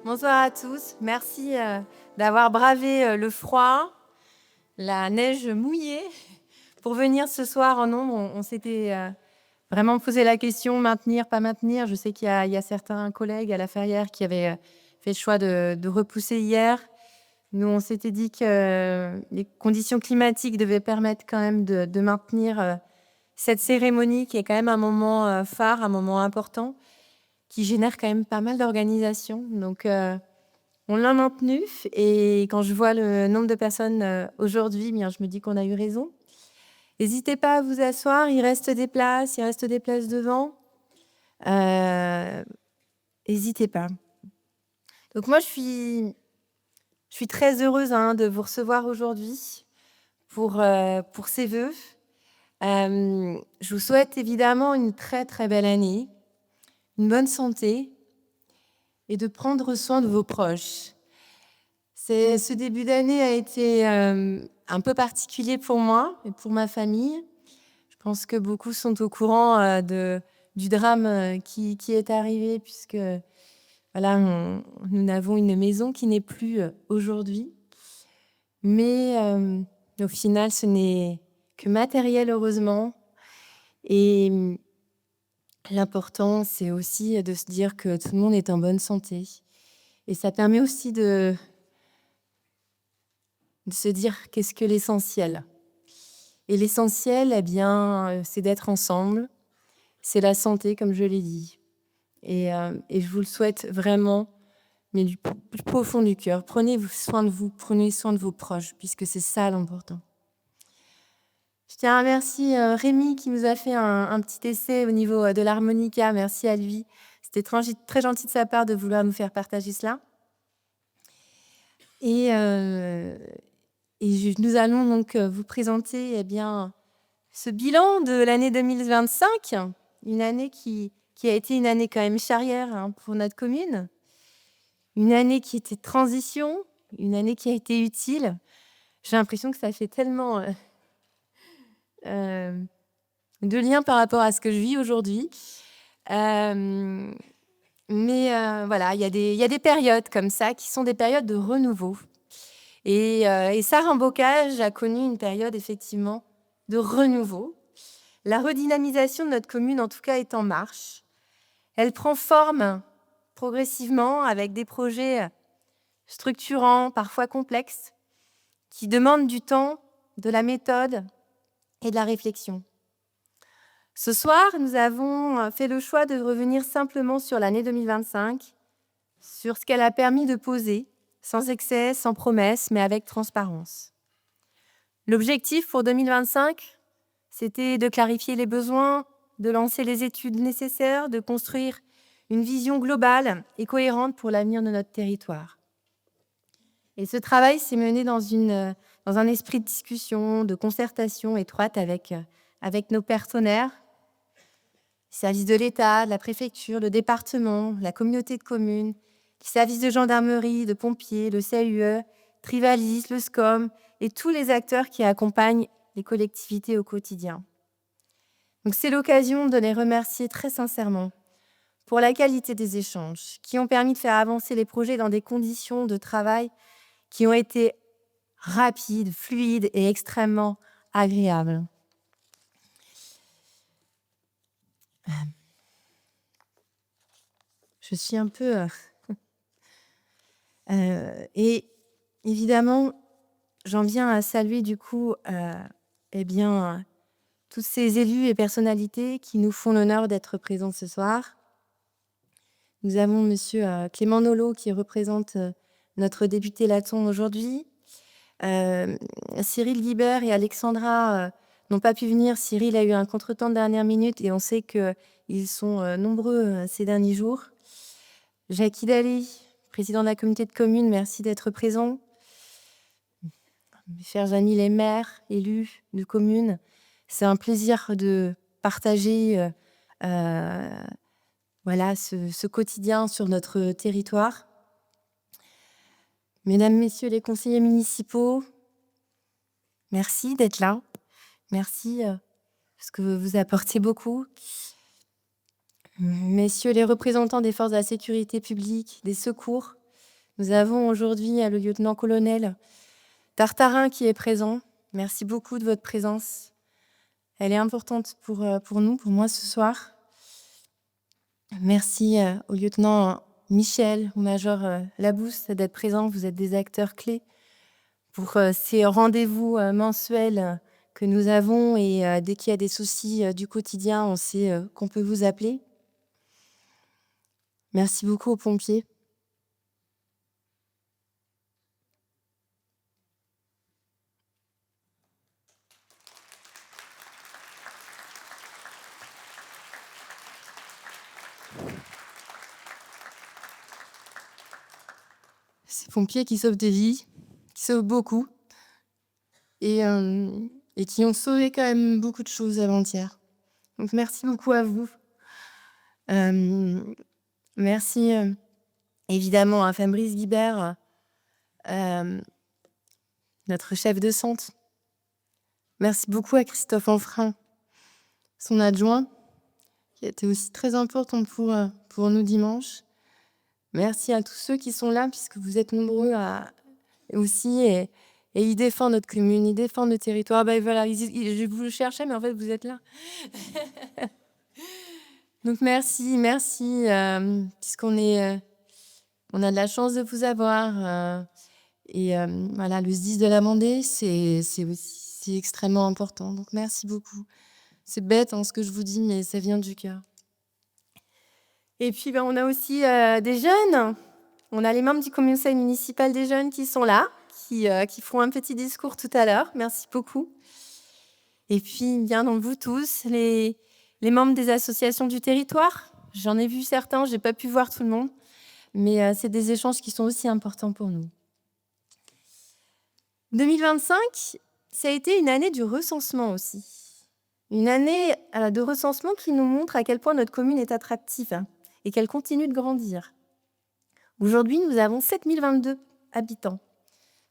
Bonsoir à tous. Merci d'avoir bravé le froid, la neige mouillée pour venir ce soir en nombre. On s'était vraiment posé la question, maintenir, pas maintenir. Je sais qu'il y a certains collègues à la Ferrière qui avaient fait le choix de repousser hier. Nous, on s'était dit que les conditions climatiques devaient permettre quand même de maintenir cette cérémonie qui est quand même un moment phare, un moment important, qui génère quand même pas mal d'organisation. Donc, on l'a maintenu et quand je vois le nombre de personnes aujourd'hui, bien, je me dis qu'on a eu raison. N'hésitez pas à vous asseoir, il reste des places devant. N'hésitez pas. Donc moi, je suis très heureuse de vous recevoir aujourd'hui pour ces vœux. Je vous souhaite évidemment une très très belle année, une bonne santé et de prendre soin de vos proches. Ce début d'année a été un peu particulier pour moi et pour ma famille. Je pense que beaucoup sont au courant du drame qui est arrivé puisque voilà, nous avons une maison qui n'est plus aujourd'hui. Mais au final, ce n'est que matériel, heureusement. Et l'important, c'est aussi de se dire que tout le monde est en bonne santé. Et ça permet aussi de se dire qu'est-ce que l'essentiel. Et l'essentiel, eh bien, c'est d'être ensemble. C'est la santé, comme je l'ai dit. Et je vous le souhaite vraiment, mais du plus profond du cœur. Prenez soin de vous, prenez soin de vos proches, puisque c'est ça l'important. Je tiens à remercier Rémi qui nous a fait un petit essai au niveau de l'harmonica. Merci à lui. C'était très gentil de sa part de vouloir nous faire partager cela. Et nous allons donc vous présenter eh bien, ce bilan de l'année 2025, une année qui a été une année quand même charnière pour notre commune, une année qui était de transition, une année qui a été utile. J'ai l'impression que ça fait tellement de liens par rapport à ce que je vis aujourd'hui. Mais voilà, il y a des périodes comme ça qui sont des périodes de renouveau. Et Sarah-en-Bocage a connu une période effectivement de renouveau. La redynamisation de notre commune, en tout cas, est en marche. Elle prend forme progressivement avec des projets structurants, parfois complexes, qui demandent du temps, de la méthode et de la réflexion. Ce soir, nous avons fait le choix de revenir simplement sur l'année 2025, sur ce qu'elle a permis de poser, sans excès, sans promesses, mais avec transparence. L'objectif pour 2025, c'était de clarifier les besoins, de lancer les études nécessaires, de construire une vision globale et cohérente pour l'avenir de notre territoire. Et ce travail s'est mené dans un esprit de discussion, de concertation étroite avec nos partenaires, les services de l'État, de la préfecture, le département, la communauté de communes, les services de gendarmerie, de pompiers, le CAUE, Trivalis, le SCOM et tous les acteurs qui accompagnent les collectivités au quotidien. Donc c'est l'occasion de les remercier très sincèrement pour la qualité des échanges qui ont permis de faire avancer les projets dans des conditions de travail qui ont été rapides, fluides et extrêmement agréables. Je suis un peu... et évidemment, j'en viens à saluer du coup tous ces élus et personnalités qui nous font l'honneur d'être présents ce soir. Nous avons monsieur Clément Nolot qui représente notre député Laton aujourd'hui. Cyril Guibert et Alexandra n'ont pas pu venir. Cyril a eu un contretemps de dernière minute et on sait qu'ils sont nombreux ces derniers jours. Jacques Idali, président de la communauté de communes, merci d'être présent. Mes chers amis les maires, élus de communes, c'est un plaisir de partager ce quotidien sur notre territoire. Mesdames, Messieurs les conseillers municipaux, merci d'être là. Merci parce que vous apportez beaucoup. Messieurs les représentants des forces de la sécurité publique, des secours, Nous avons aujourd'hui le lieutenant-colonel Tartarin qui est présent. Merci beaucoup de votre présence. Elle est importante pour nous, pour moi ce soir. Merci au lieutenant Michel, au major Labousse d'être présent. Vous êtes des acteurs clés pour ces rendez-vous mensuels que nous avons. Et dès qu'il y a des soucis du quotidien, on sait qu'on peut vous appeler. Merci beaucoup aux pompiers. Ces pompiers qui sauvent des vies, qui sauvent beaucoup et qui ont sauvé quand même beaucoup de choses avant-hier. Donc merci beaucoup à vous. Merci évidemment à Fabrice Guibert, notre chef de centre. Merci beaucoup à Christophe Enfrin, son adjoint, qui a été aussi très important pour nous dimanche. Merci à tous ceux qui sont là, puisque vous êtes nombreux aussi, et ils défendent notre commune, ils défendent le territoire. Voilà, je vous le cherchais, mais en fait, vous êtes là. Donc merci, puisqu'on on a de la chance de vous avoir. Voilà, le SDIS de la Mandée, c'est extrêmement important. Donc merci beaucoup. C'est bête ce que je vous dis, mais ça vient du cœur. Et puis on a aussi des jeunes. On a les membres du conseil municipal des jeunes qui sont là, qui feront un petit discours tout à l'heure. Merci beaucoup. Et puis bien donc vous tous, les membres des associations du territoire. J'en ai vu certains, j'ai pas pu voir tout le monde, mais c'est des échanges qui sont aussi importants pour nous. 2025, ça a été une année du recensement aussi. Une année de recensement qui nous montre à quel point notre commune est attractive et qu'elle continue de grandir. Aujourd'hui, nous avons 7022 habitants,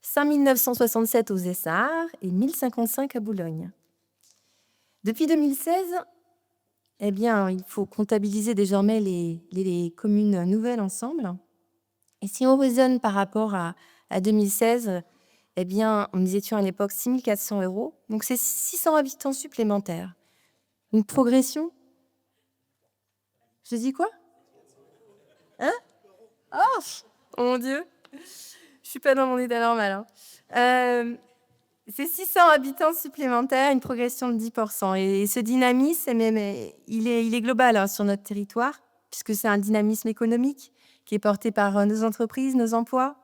5967 aux Essarts et 1055 à Boulogne. Depuis 2016, il faut comptabiliser désormais les communes nouvelles ensemble. Et si on raisonne par rapport à 2016, nous étions à l'époque 6 400 €. Donc, c'est 600 habitants supplémentaires. Une progression. Je dis quoi? Oh mon Dieu, je suis pas dans mon état normal. C'est 600 habitants supplémentaires, une progression de 10%. Et ce dynamisme, il est global sur notre territoire, puisque c'est un dynamisme économique qui est porté par nos entreprises, nos emplois,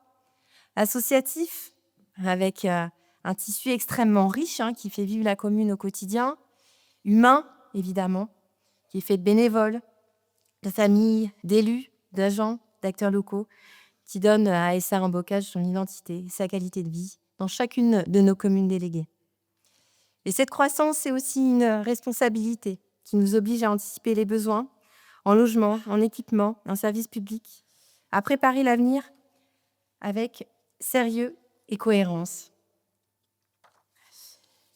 associatifs, avec un tissu extrêmement riche qui fait vivre la commune au quotidien, humain, évidemment, qui est fait de bénévoles, de familles, d'élus, d'agents, d'acteurs locaux, qui donnent à Essarts-en-Bocage son identité, sa qualité de vie, dans chacune de nos communes déléguées. Et cette croissance, c'est aussi une responsabilité qui nous oblige à anticiper les besoins en logement, en équipement, en services publics, à préparer l'avenir avec sérieux et cohérence.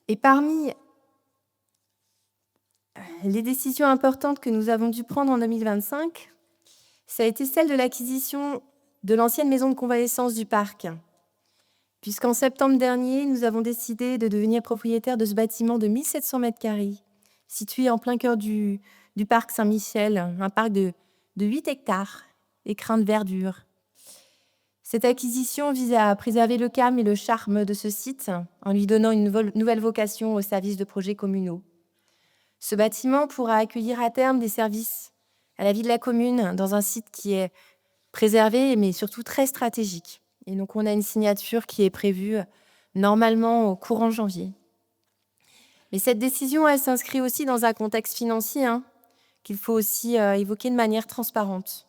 Et parmi les décisions importantes que nous avons dû prendre en 2025, ça a été celle de l'acquisition de l'ancienne maison de convalescence du parc. Puisqu'en septembre dernier, nous avons décidé de devenir propriétaires de ce bâtiment de 1700 m², situé en plein cœur du parc Saint-Michel, un parc de 8 hectares, écrin de verdure. Cette acquisition visait à préserver le calme et le charme de ce site en lui donnant une nouvelle vocation au service de projets communaux. Ce bâtiment pourra accueillir à terme des services à la vie de la commune dans un site qui est préservé, mais surtout très stratégique. Et donc, on a une signature qui est prévue normalement au courant janvier. Mais cette décision, elle s'inscrit aussi dans un contexte financier qu'il faut aussi évoquer de manière transparente,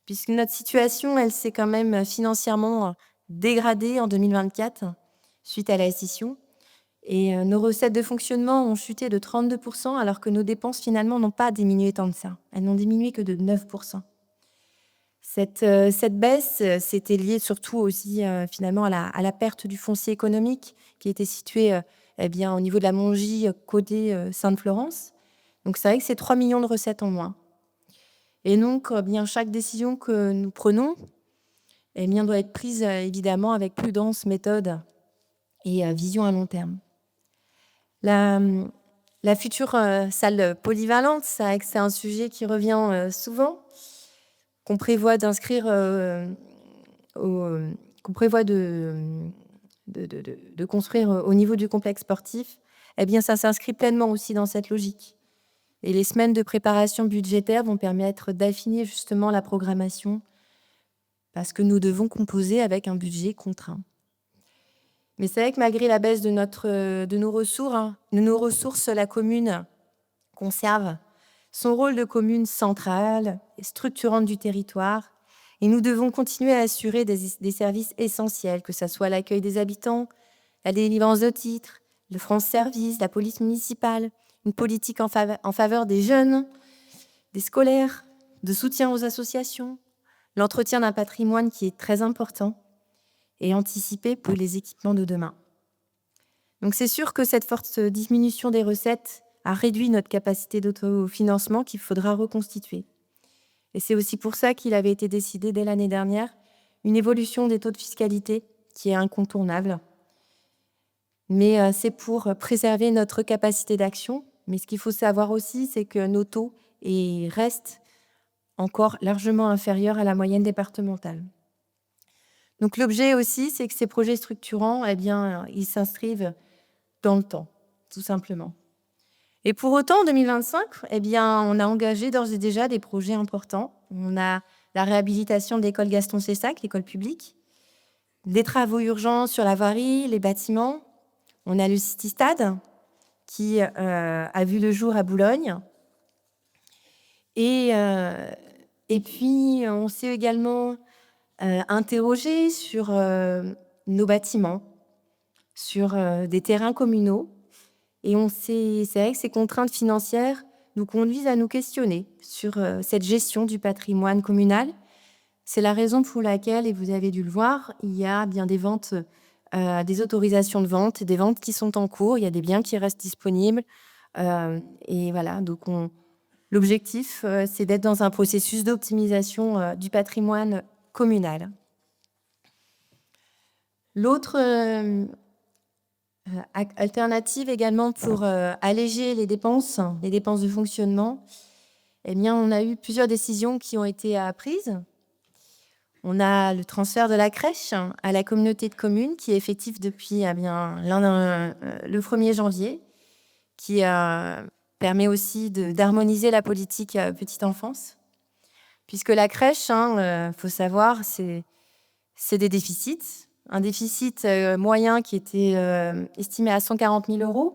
puisque notre situation, elle s'est quand même financièrement dégradée en 2024 suite à la scission. Et nos recettes de fonctionnement ont chuté de 32%, alors que nos dépenses, finalement, n'ont pas diminué tant que ça. Elles n'ont diminué que de 9%. Cette baisse, c'était lié surtout aussi finalement à la perte du foncier économique qui était situé au niveau de la Mongie, côté Sainte-Florence. Donc c'est vrai que c'est 3 millions de recettes en moins. Et donc chaque décision que nous prenons, eh bien, doit être prise évidemment avec prudence, méthode et vision à long terme. La, la future salle polyvalente, c'est un sujet qui revient souvent, qu'on prévoit d'inscrire, qu'on prévoit de construire au niveau du complexe sportif. Eh bien, ça s'inscrit pleinement aussi dans cette logique. Et les semaines de préparation budgétaire vont permettre d'affiner justement la programmation parce que nous devons composer avec un budget contraint. Mais c'est vrai que malgré la baisse de nos ressources, la commune conserve son rôle de commune centrale et structurante du territoire. Et nous devons continuer à assurer des services essentiels, que ce soit l'accueil des habitants, la délivrance de titres, le France Service, la police municipale, une politique en faveur des jeunes, des scolaires, de soutien aux associations, l'entretien d'un patrimoine qui est très important et anticiper pour les équipements de demain. Donc c'est sûr que cette forte diminution des recettes a réduit notre capacité d'autofinancement qu'il faudra reconstituer. Et c'est aussi pour ça qu'il avait été décidé dès l'année dernière une évolution des taux de fiscalité qui est incontournable. Mais c'est pour préserver notre capacité d'action. Mais ce qu'il faut savoir aussi, c'est que nos taux restent encore largement inférieurs à la moyenne départementale. Donc l'objet aussi, c'est que ces projets structurants, eh bien, ils s'inscrivent dans le temps, tout simplement. Et pour autant, en 2025, eh bien, on a engagé d'ores et déjà des projets importants. On a la réhabilitation de l'école Gaston Cessac, l'école publique, des travaux urgents sur la voirie, les bâtiments. On a le City Stade qui a vu le jour à Boulogne. Et puis, on s'est également interrogé sur nos bâtiments, sur des terrains communaux. Et c'est vrai que ces contraintes financières nous conduisent à nous questionner sur cette gestion du patrimoine communal. C'est la raison pour laquelle, et vous avez dû le voir, il y a bien des ventes, des autorisations de vente, des ventes qui sont en cours, il y a des biens qui restent disponibles. Et voilà, donc l'objectif, c'est d'être dans un processus d'optimisation du patrimoine communal. L'autre alternative également pour alléger les dépenses de fonctionnement, eh bien, on a eu plusieurs décisions qui ont été prises. On a le transfert de la crèche à la communauté de communes qui est effectif depuis le 1er janvier, qui permet aussi d'harmoniser la politique petite enfance. Puisque la crèche, faut savoir, c'est des déficits. Un déficit moyen qui était estimé à 140 000 €,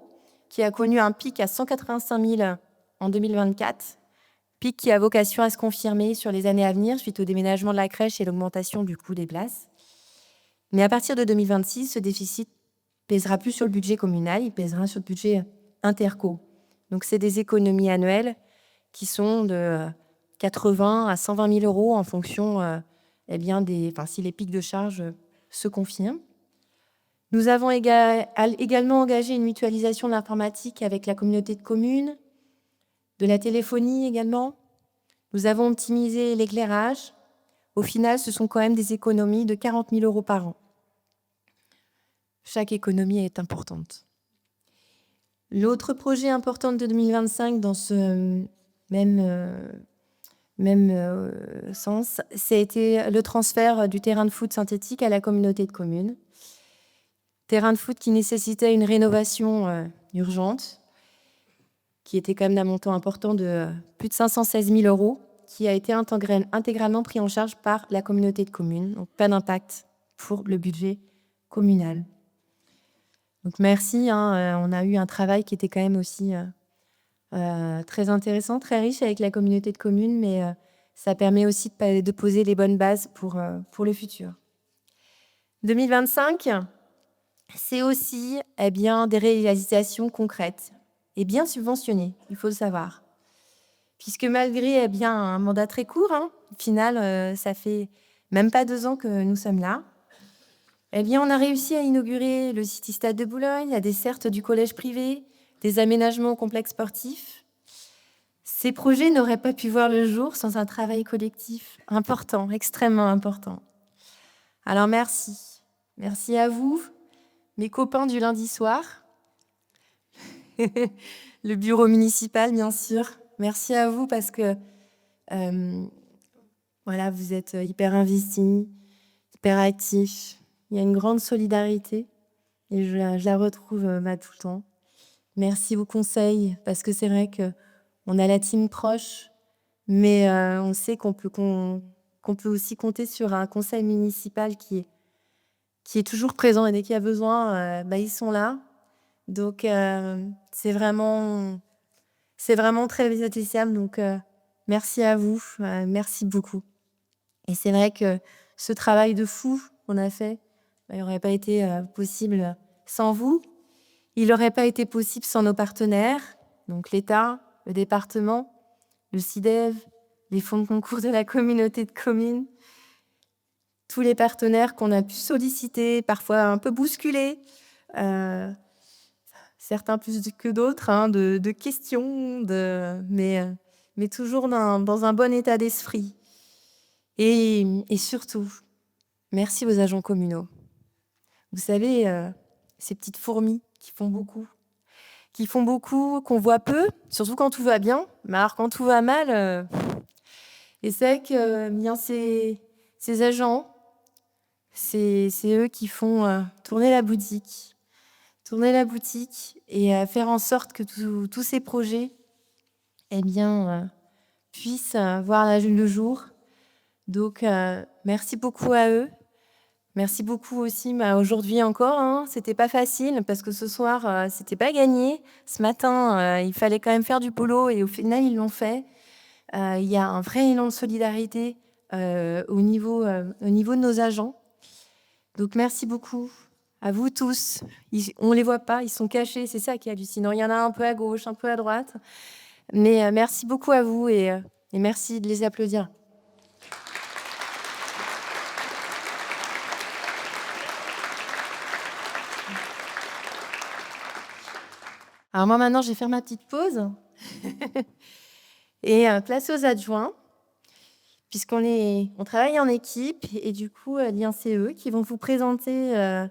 qui a connu un pic à 185 000 en 2024, pic qui a vocation à se confirmer sur les années à venir suite au déménagement de la crèche et l'augmentation du coût des places. Mais à partir de 2026, ce déficit pèsera plus sur le budget communal, il pèsera sur le budget interco. Donc c'est des économies annuelles qui sont de 80 à 120 000 € en fonction si les pics de charges se confirment. Nous avons également engagé une mutualisation de l'informatique avec la communauté de communes, de la téléphonie également. Nous avons optimisé l'éclairage. Au final, ce sont quand même des économies de 40 000 € par an. Chaque économie est importante. L'autre projet important de 2025 dans ce même sens, c'était le transfert du terrain de foot synthétique à la communauté de communes. Terrain de foot qui nécessitait une rénovation urgente, qui était quand même d'un montant important de plus de 516 000 €, qui a été intégralement pris en charge par la communauté de communes, donc pas d'impact pour le budget communal. Donc merci, on a eu un travail qui était quand même aussi très intéressant, très riche avec la communauté de communes, mais ça permet aussi de poser les bonnes bases pour le futur. 2025, c'est aussi des réalisations concrètes et bien subventionnées, il faut le savoir. Puisque malgré un mandat très court, au final, ça fait même pas 2 ans que nous sommes là, on a réussi à inaugurer le City Stade de Boulogne, la desserte du collège privé, des aménagements au complexe sportif. Ces projets n'auraient pas pu voir le jour sans un travail collectif important, extrêmement important. Alors merci. Merci à vous, mes copains du lundi soir, le bureau municipal, bien sûr. Merci à vous parce que voilà, vous êtes hyper investis, hyper actifs. Il y a une grande solidarité et je la retrouve tout le temps. Merci vos conseils parce que c'est vrai qu'on a la team proche, mais on sait qu'on peut aussi compter sur un conseil municipal qui est toujours présent et dès qu'il y a besoin, ils sont là. Donc c'est vraiment très appréciable. Donc merci à vous, merci beaucoup. Et c'est vrai que ce travail de fou qu'on a fait, il n'aurait pas été possible sans vous. Il n'aurait pas été possible sans nos partenaires, donc l'État, le département, le CIDEV, les fonds de concours de la communauté de communes, tous les partenaires qu'on a pu solliciter, parfois un peu bousculer, certains plus que d'autres, hein, de questions, mais toujours dans un bon état d'esprit. Et surtout, merci aux agents communaux. Vous savez, ces petites fourmis qui font beaucoup, qu'on voit peu, surtout quand tout va bien. Mais alors quand tout va mal, et c'est vrai que bien ces agents, c'est eux qui font tourner la boutique et faire en sorte que tous ces projets puissent voir le jour. Donc merci beaucoup à eux. Merci beaucoup aussi aujourd'hui encore, hein, c'était pas facile parce que ce soir, c'était pas gagné. Ce matin, il fallait quand même faire du polo et au final, ils l'ont fait. Il y a un vrai élan de solidarité au niveau de nos agents. Donc merci beaucoup à vous tous. On les voit pas, ils sont cachés, c'est ça qui est hallucinant. Il y en a un peu à gauche, un peu à droite. Mais merci beaucoup à vous et merci de les applaudir. Alors moi maintenant, je vais faire ma petite pause et place aux adjoints, puisqu'on travaille en équipe et du coup, c'est eux qui vont vous présenter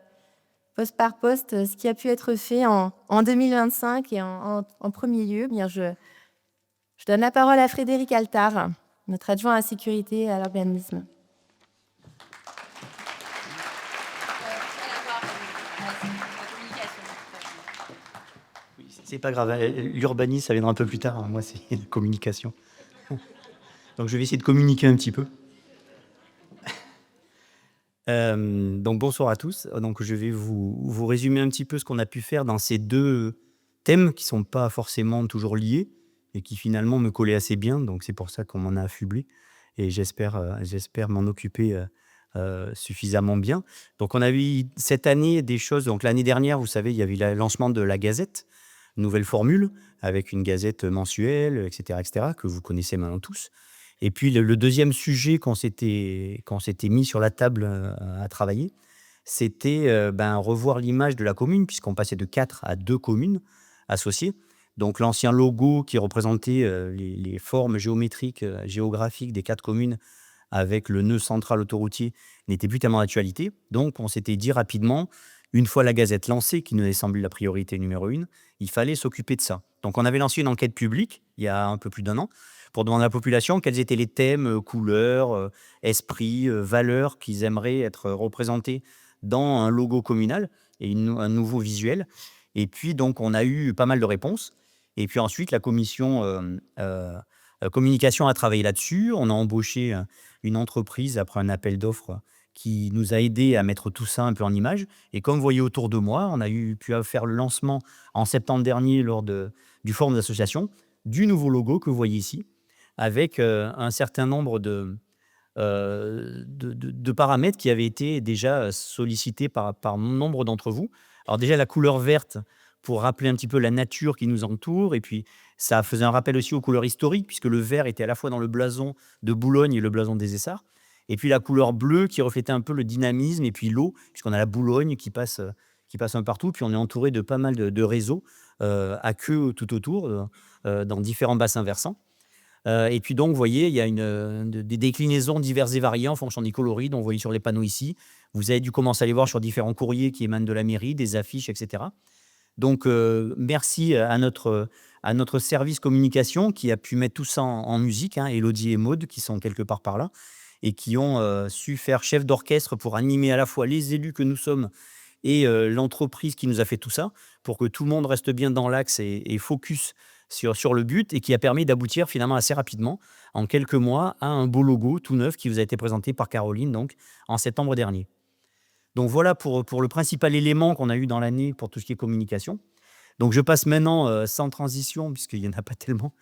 poste par poste ce qui a pu être fait en 2025 et en premier lieu, je donne la parole à Frédéric Altard, notre adjoint à la sécurité et à l'urbanisme. C'est pas grave, l'urbanisme, ça viendra un peu plus tard. Moi, c'est la communication. Donc, je vais essayer de communiquer un petit peu. Donc, bonsoir à tous. Donc, je vais vous résumer un petit peu ce qu'on a pu faire dans ces deux thèmes qui sont pas forcément toujours liés et qui finalement me collaient assez bien. Donc, c'est pour ça qu'on m'en a affublé et j'espère m'en occuper suffisamment bien. Donc, on a eu cette année des choses. Donc, l'année dernière, vous savez, il y avait le lancement de la Gazette, nouvelle formule, avec une gazette mensuelle, etc., que vous connaissez maintenant tous. Et puis, le deuxième sujet qu'on s'était mis sur la table à travailler, c'était revoir l'image de la commune, puisqu'on passait de 4 à 2 communes associées. Donc, l'ancien logo qui représentait les formes géométriques, géographiques des 4 communes avec le nœud central autoroutier n'était plus tellement d'actualité. Donc, on s'était dit rapidement, une fois la gazette lancée, qui nous avait semblé la priorité numéro 1, il fallait s'occuper de ça. Donc, on avait lancé une enquête publique, il y a un peu plus d'1 an, pour demander à la population quels étaient les thèmes, couleurs, esprits, valeurs qu'ils aimeraient être représentés dans un logo communal et un nouveau visuel. Et puis, donc, on a eu pas mal de réponses. Et puis ensuite, la commission communication a travaillé là-dessus. On a embauché une entreprise après un appel d'offres qui nous a aidé à mettre tout ça un peu en image. Et comme vous voyez autour de moi, on a pu faire le lancement en septembre dernier lors du forum d'association du nouveau logo que vous voyez ici, avec un certain nombre de paramètres qui avaient été déjà sollicités par nombre d'entre vous. Alors déjà, la couleur verte pour rappeler un petit peu la nature qui nous entoure, et puis ça faisait un rappel aussi aux couleurs historiques, puisque le vert était à la fois dans le blason de Boulogne et le blason des Essarts. Et puis la couleur bleue qui reflétait un peu le dynamisme, et puis l'eau, puisqu'on a la Boulogne qui passe un peu partout, puis on est entouré de pas mal de réseaux à queue tout autour, dans différents bassins versants. Et puis donc, vous voyez, il y a des déclinaisons diverses et variées en fonction des coloris, dont vous voyez sur les panneaux ici. Vous avez dû commencer à les voir sur différents courriers qui émanent de la mairie, des affiches, etc. Donc, merci à notre service communication qui a pu mettre tout ça en musique, hein, Élodie et Maude, qui sont quelque part par là, et qui ont su faire chef d'orchestre pour animer à la fois les élus que nous sommes et l'entreprise qui nous a fait tout ça, pour que tout le monde reste bien dans l'axe et focus sur le but, et qui a permis d'aboutir finalement assez rapidement, en quelques mois, à un beau logo tout neuf qui vous a été présenté par Caroline donc, en septembre dernier. Donc voilà pour le principal élément qu'on a eu dans l'année pour tout ce qui est communication. Donc je passe maintenant, sans transition, puisqu'il n'y en a pas tellement,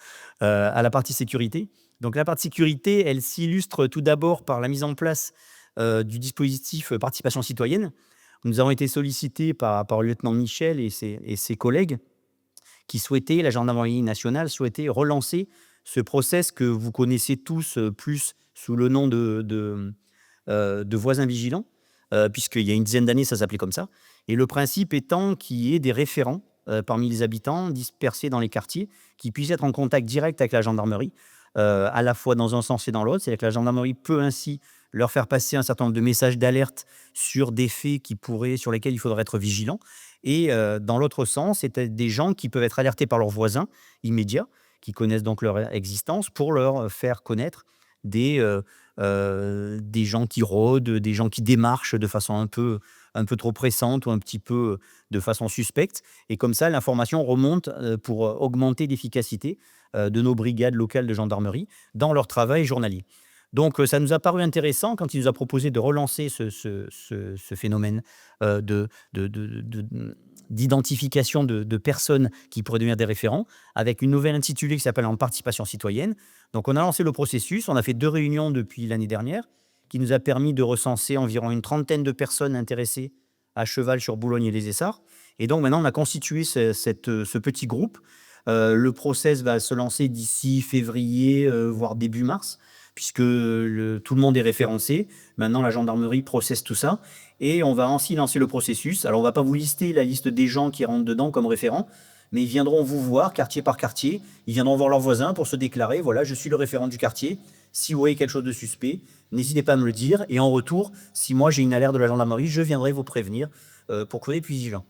à la partie sécurité. Donc la partie sécurité, elle s'illustre tout d'abord par la mise en place du dispositif participation citoyenne. Nous avons été sollicités par le lieutenant Michel et ses collègues qui souhaitaient, la gendarmerie nationale souhaitait relancer ce process que vous connaissez tous plus sous le nom de voisins vigilants, puisqu'il y a une dizaine d'années, ça s'appelait comme ça. Et le principe étant qu'il y ait des référents parmi les habitants dispersés dans les quartiers qui puissent être en contact direct avec la gendarmerie, à la fois dans un sens et dans l'autre. C'est-à-dire que la gendarmerie peut ainsi leur faire passer un certain nombre de messages d'alerte sur des faits sur lesquels il faudrait être vigilant. Et dans l'autre sens, c'est des gens qui peuvent être alertés par leurs voisins immédiats, qui connaissent donc leur existence, pour leur faire connaître des gens qui rôdent, des gens qui démarchent de façon un peu trop pressante ou un petit peu de façon suspecte. Et comme ça, l'information remonte pour augmenter l'efficacité de nos brigades locales de gendarmerie dans leur travail journalier. Donc, ça nous a paru intéressant quand il nous a proposé de relancer ce phénomène d'identification de personnes qui pourraient devenir des référents, avec une nouvelle intitulée qui s'appelle « En participation citoyenne ». Donc, on a lancé le processus. On a fait 2 réunions depuis l'année dernière, qui nous a permis de recenser environ une trentaine de personnes intéressées à cheval sur Boulogne et les Essarts. Et donc, maintenant, on a constitué ce petit groupe. Le process va se lancer d'ici février, voire début mars, puisque tout le monde est référencé. Maintenant, la gendarmerie processe tout ça. Et on va ainsi lancer le processus. Alors, on ne va pas vous lister la liste des gens qui rentrent dedans comme référents, mais ils viendront vous voir, quartier par quartier. Ils viendront voir leurs voisins pour se déclarer. Voilà, je suis le référent du quartier. Si vous voyez quelque chose de suspect, n'hésitez pas à me le dire. Et en retour, si moi j'ai une alerte de la gendarmerie, je viendrai vous prévenir pour que vous soyez plus vigilant.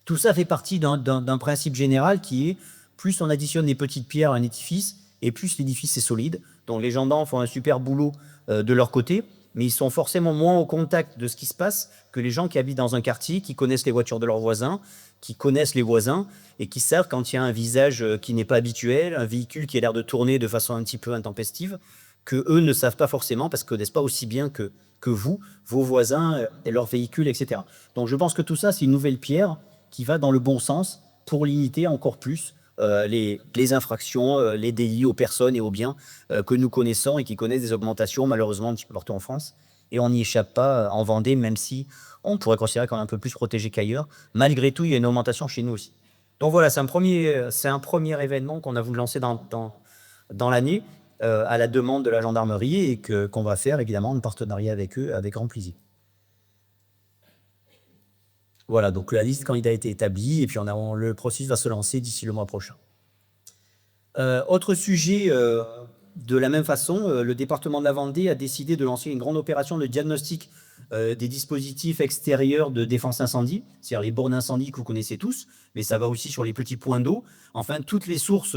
Tout ça fait partie d'un principe général qui est, plus on additionne des petites pierres à un édifice, et plus l'édifice est solide. Donc les gendarmes font un super boulot de leur côté, mais ils sont forcément moins au contact de ce qui se passe que les gens qui habitent dans un quartier, qui connaissent les voitures de leurs voisins, qui connaissent les voisins, et qui savent quand il y a un visage qui n'est pas habituel, un véhicule qui a l'air de tourner de façon un petit peu intempestive, que eux ne savent pas forcément, parce qu'ils ne connaissent pas aussi bien que vous, vos voisins et leurs véhicules, etc. Donc je pense que tout ça, c'est une nouvelle pierre qui va dans le bon sens pour limiter encore plus les infractions, les délits aux personnes et aux biens que nous connaissons et qui connaissent des augmentations malheureusement un petit peu partout en France. Et on n'y échappe pas en Vendée, même si on pourrait considérer qu'on est un peu plus protégé qu'ailleurs. Malgré tout, il y a une augmentation chez nous aussi. Donc voilà, c'est un premier événement qu'on a voulu lancer dans l'année à la demande de la gendarmerie et qu'on va faire évidemment en partenariat avec eux avec grand plaisir. Voilà, donc la liste candidats a été établie et puis le processus va se lancer d'ici le mois prochain. Autre sujet, de la même façon, le département de la Vendée a décidé de lancer une grande opération de diagnostic des dispositifs extérieurs de défense incendie, c'est-à-dire les bornes incendie que vous connaissez tous, mais ça va aussi sur les petits points d'eau, enfin toutes les sources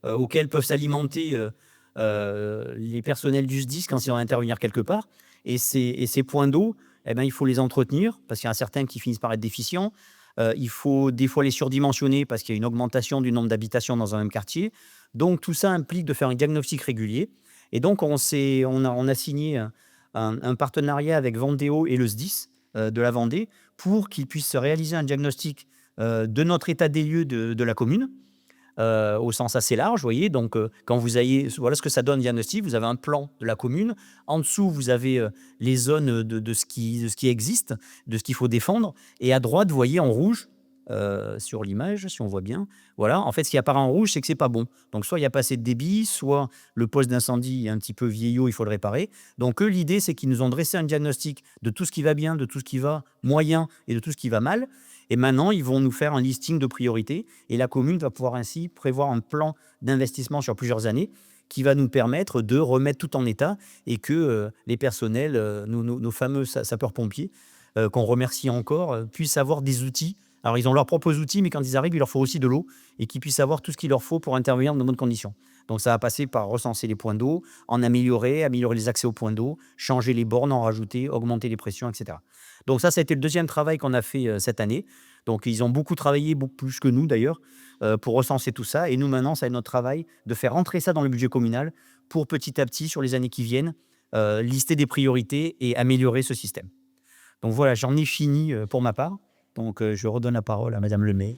auxquelles peuvent s'alimenter les personnels du SDIS quand ils vont intervenir quelque part. Et ces points d'eau, eh ben, il faut les entretenir parce qu'il y en a certains qui finissent par être déficients. Il faut des fois les surdimensionner parce qu'il y a une augmentation du nombre d'habitations dans un même quartier. Donc tout ça implique de faire un diagnostic régulier. Et donc on a signé un partenariat avec Vendéo et le SDIS de la Vendée pour qu'ils puissent réaliser un diagnostic de notre état des lieux de la commune. Au sens assez large, vous voyez. Donc, quand voilà ce que ça donne, le diagnostic. Vous avez un plan de la commune. En dessous, vous avez les zones de ce qui existe, de ce qu'il faut défendre. Et à droite, vous voyez en rouge, sur l'image, si on voit bien. Voilà, en fait, ce qui apparaît en rouge, c'est que c'est pas bon. Donc, soit il n'y a pas assez de débit, soit le poste d'incendie est un petit peu vieillot, il faut le réparer. Donc, eux, l'idée, c'est qu'ils nous ont dressé un diagnostic de tout ce qui va bien, de tout ce qui va moyen et de tout ce qui va mal. Et maintenant, ils vont nous faire un listing de priorités et la commune va pouvoir ainsi prévoir un plan d'investissement sur plusieurs années qui va nous permettre de remettre tout en état et que les personnels, nos fameux sapeurs-pompiers, qu'on remercie encore, puissent avoir des outils. Alors, ils ont leurs propres outils, mais quand ils arrivent, il leur faut aussi de l'eau et qu'ils puissent avoir tout ce qu'il leur faut pour intervenir dans de bonnes conditions. Donc, ça va passer par recenser les points d'eau, en améliorer les accès aux points d'eau, changer les bornes, en rajouter, augmenter les pressions, etc. Donc, ça a été le deuxième travail qu'on a fait cette année. Donc, ils ont beaucoup travaillé, beaucoup plus que nous d'ailleurs, pour recenser tout ça. Et nous, maintenant, ça va être notre travail de faire rentrer ça dans le budget communal pour petit à petit, sur les années qui viennent, lister des priorités et améliorer ce système. Donc voilà, j'en ai fini pour ma part. Donc je redonne la parole à Madame Lemay.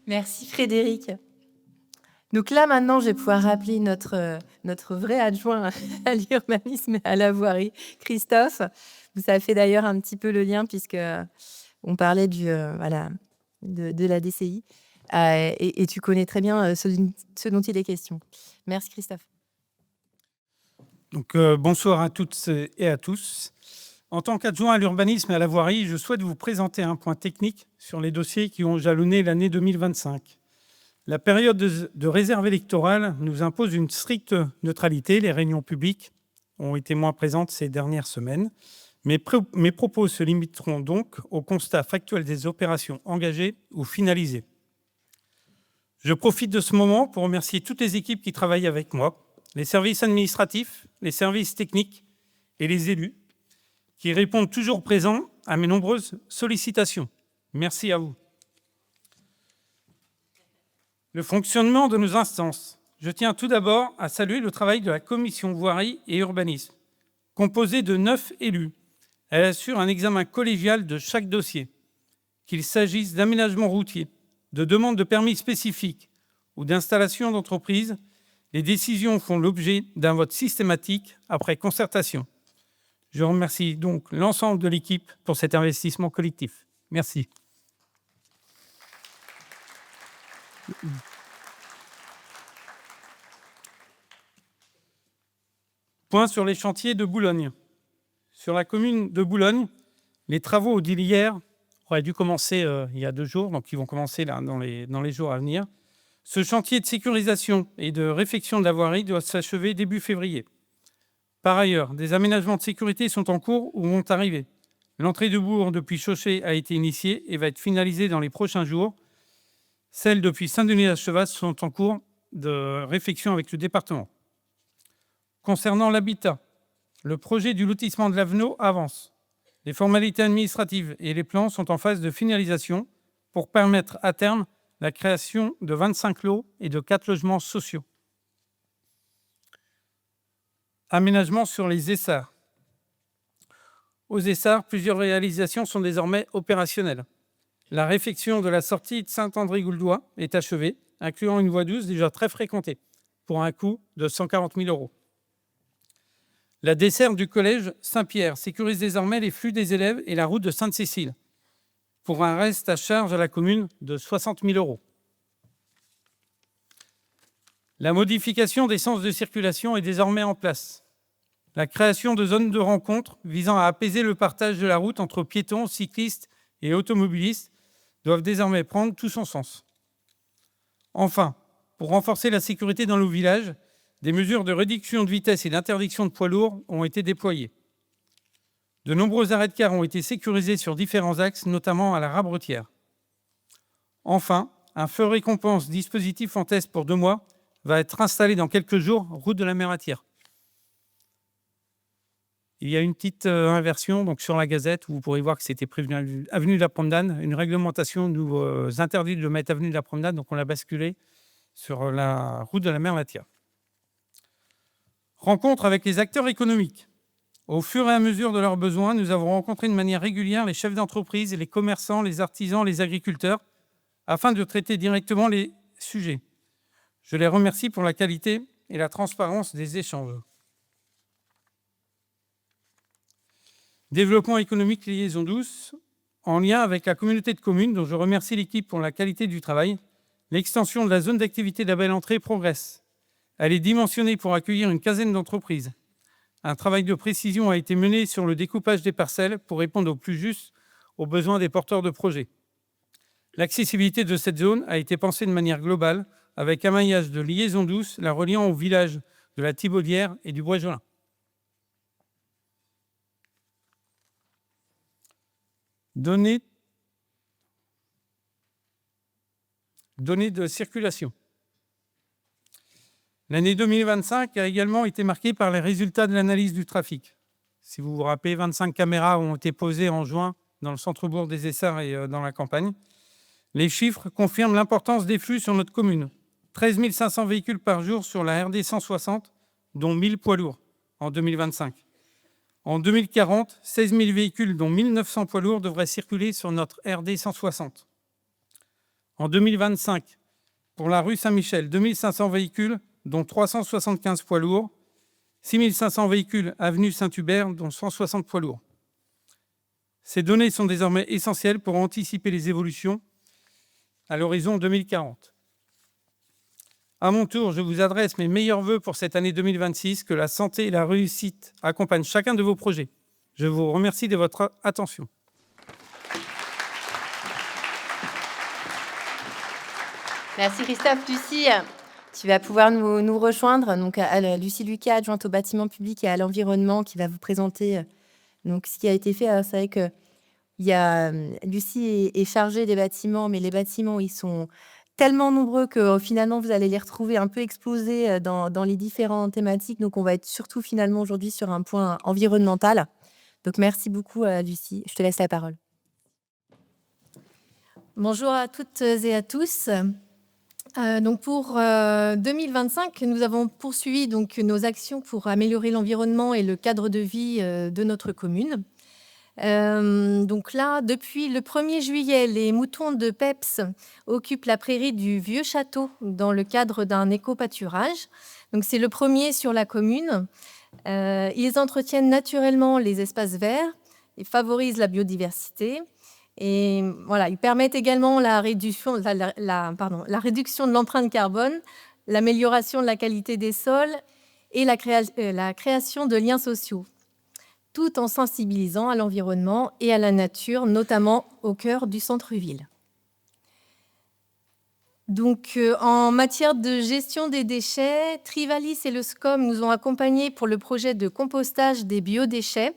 Merci Frédéric. Donc là, maintenant, je vais pouvoir rappeler notre vrai adjoint à l'urbanisme et à la voirie, Christophe. Vous avez fait d'ailleurs un petit peu le lien puisque on parlait de la DCI. Et tu connais très bien ce dont il est question. Merci Christophe. Donc, bonsoir à toutes et à tous. En tant qu'adjoint à l'urbanisme et à la voirie, je souhaite vous présenter un point technique sur les dossiers qui ont jalonné l'année 2025. La période de réserve électorale nous impose une stricte neutralité. Les réunions publiques ont été moins présentes ces dernières semaines. Mes propos se limiteront donc au constat factuel des opérations engagées ou finalisées. Je profite de ce moment pour remercier toutes les équipes qui travaillent avec moi, les services administratifs, les services techniques et les élus, qui répondent toujours présents à mes nombreuses sollicitations. Merci à vous. Le fonctionnement de nos instances. Je tiens tout d'abord à saluer le travail de la commission voirie et urbanisme. Composée de 9 élus, elle assure un examen collégial de chaque dossier, qu'il s'agisse d'aménagement routier, de demande de permis spécifiques ou d'installation d'entreprise. Les décisions font l'objet d'un vote systématique après concertation. Je remercie donc l'ensemble de l'équipe pour cet investissement collectif. Merci. Point sur les chantiers de Boulogne. Sur la commune de Boulogne, les travaux d'hier auraient dû commencer il y a 2 jours, donc ils vont commencer là, dans les jours à venir. Ce chantier de sécurisation et de réfection de la voirie doit s'achever début février. Par ailleurs, des aménagements de sécurité sont en cours ou vont arriver. L'entrée de bourg depuis Chauchet a été initiée et va être finalisée dans les prochains jours. Celles depuis Saint-Denis-la-Chevasse sont en cours de réflexion avec le département. Concernant l'habitat, le projet du lotissement de l'Avenot avance. Les formalités administratives et les plans sont en phase de finalisation pour permettre à terme la création de 25 lots et de 4 logements sociaux. Aménagement sur les essarts. Aux essarts, plusieurs réalisations sont désormais opérationnelles. La réfection de la sortie de Saint-André-Gouldois est achevée, incluant une voie douce déjà très fréquentée, pour un coût de 140 000 €. La desserte du collège Saint-Pierre sécurise désormais les flux des élèves et la route de Sainte-Cécile, pour un reste à charge à la commune de 60 000 €. La modification des sens de circulation est désormais en place. La création de zones de rencontre visant à apaiser le partage de la route entre piétons, cyclistes et automobilistes doivent désormais prendre tout son sens. Enfin, pour renforcer la sécurité dans nos villages, des mesures de réduction de vitesse et d'interdiction de poids lourds ont été déployées. De nombreux arrêts de car ont été sécurisés sur différents axes, notamment à la Rabretière. Enfin, un feu récompense dispositif en test pour 2 mois va être installé dans quelques jours, route de la Mératière. Il y a une petite inversion donc sur la Gazette où vous pourrez voir que c'était prévu avenue de la Promenade. Une réglementation nous interdit de mettre avenue de la Promenade, donc on l'a basculé sur la route de la Mératière. Rencontre avec les acteurs économiques. Au fur et à mesure de leurs besoins, nous avons rencontré de manière régulière les chefs d'entreprise, les commerçants, les artisans, les agriculteurs, afin de traiter directement les sujets. Je les remercie pour la qualité et la transparence des échanges. Développement économique liaison douce, en lien avec la communauté de communes, dont je remercie l'équipe pour la qualité du travail, l'extension de la zone d'activité de la Belle Entrée progresse. Elle est dimensionnée pour accueillir une quinzaine d'entreprises. Un travail de précision a été mené sur le découpage des parcelles pour répondre au plus juste aux besoins des porteurs de projets. L'accessibilité de cette zone a été pensée de manière globale avec un maillage de liaison douce la reliant au village de la Thibaudière et du Bois-Jolin. Données de circulation. L'année 2025 a également été marquée par les résultats de l'analyse du trafic. Si vous vous rappelez, 25 caméras ont été posées en juin dans le centre-bourg des Essarts et dans la campagne. Les chiffres confirment l'importance des flux sur notre commune. 13 500 véhicules par jour sur la RD 160, dont 1000 poids lourds en 2025. En 2040, 16 000 véhicules, dont 1900 poids lourds, devraient circuler sur notre RD 160. En 2025, pour la rue Saint-Michel, 2500 véhicules, dont 375 poids lourds, 6500 véhicules avenue Saint-Hubert, dont 160 poids lourds. Ces données sont désormais essentielles pour anticiper les évolutions à l'horizon 2040. À mon tour, je vous adresse mes meilleurs vœux pour cette année 2026, que la santé et la réussite accompagnent chacun de vos projets. Je vous remercie de votre attention. Merci Christophe. Lucie, tu vas pouvoir nous rejoindre. Donc, Lucie Lucas, adjointe au bâtiment public et à l'environnement, qui va vous présenter donc, ce qui a été fait. Alors, c'est vrai que Lucie est chargée des bâtiments, mais les bâtiments, ils sont tellement nombreux que finalement, vous allez les retrouver un peu explosés dans les différentes thématiques. Donc, on va être surtout finalement aujourd'hui sur un point environnemental. Donc, merci beaucoup, Lucie. Je te laisse la parole. Bonjour à toutes et à tous. Donc pour 2025, nous avons poursuivi donc nos actions pour améliorer l'environnement et le cadre de vie de notre commune. Donc là, depuis le 1er juillet, les moutons de Peps occupent la prairie du Vieux Château dans le cadre d'un éco-pâturage. Donc c'est le premier sur la commune. Ils entretiennent naturellement les espaces verts et favorisent la biodiversité. Et voilà, ils permettent également la réduction de l'empreinte carbone, l'amélioration de la qualité des sols et la création de liens sociaux, tout en sensibilisant à l'environnement et à la nature, notamment au cœur du centre-ville. Donc, en matière de gestion des déchets, Trivalis et le SCOM nous ont accompagnés pour le projet de compostage des biodéchets.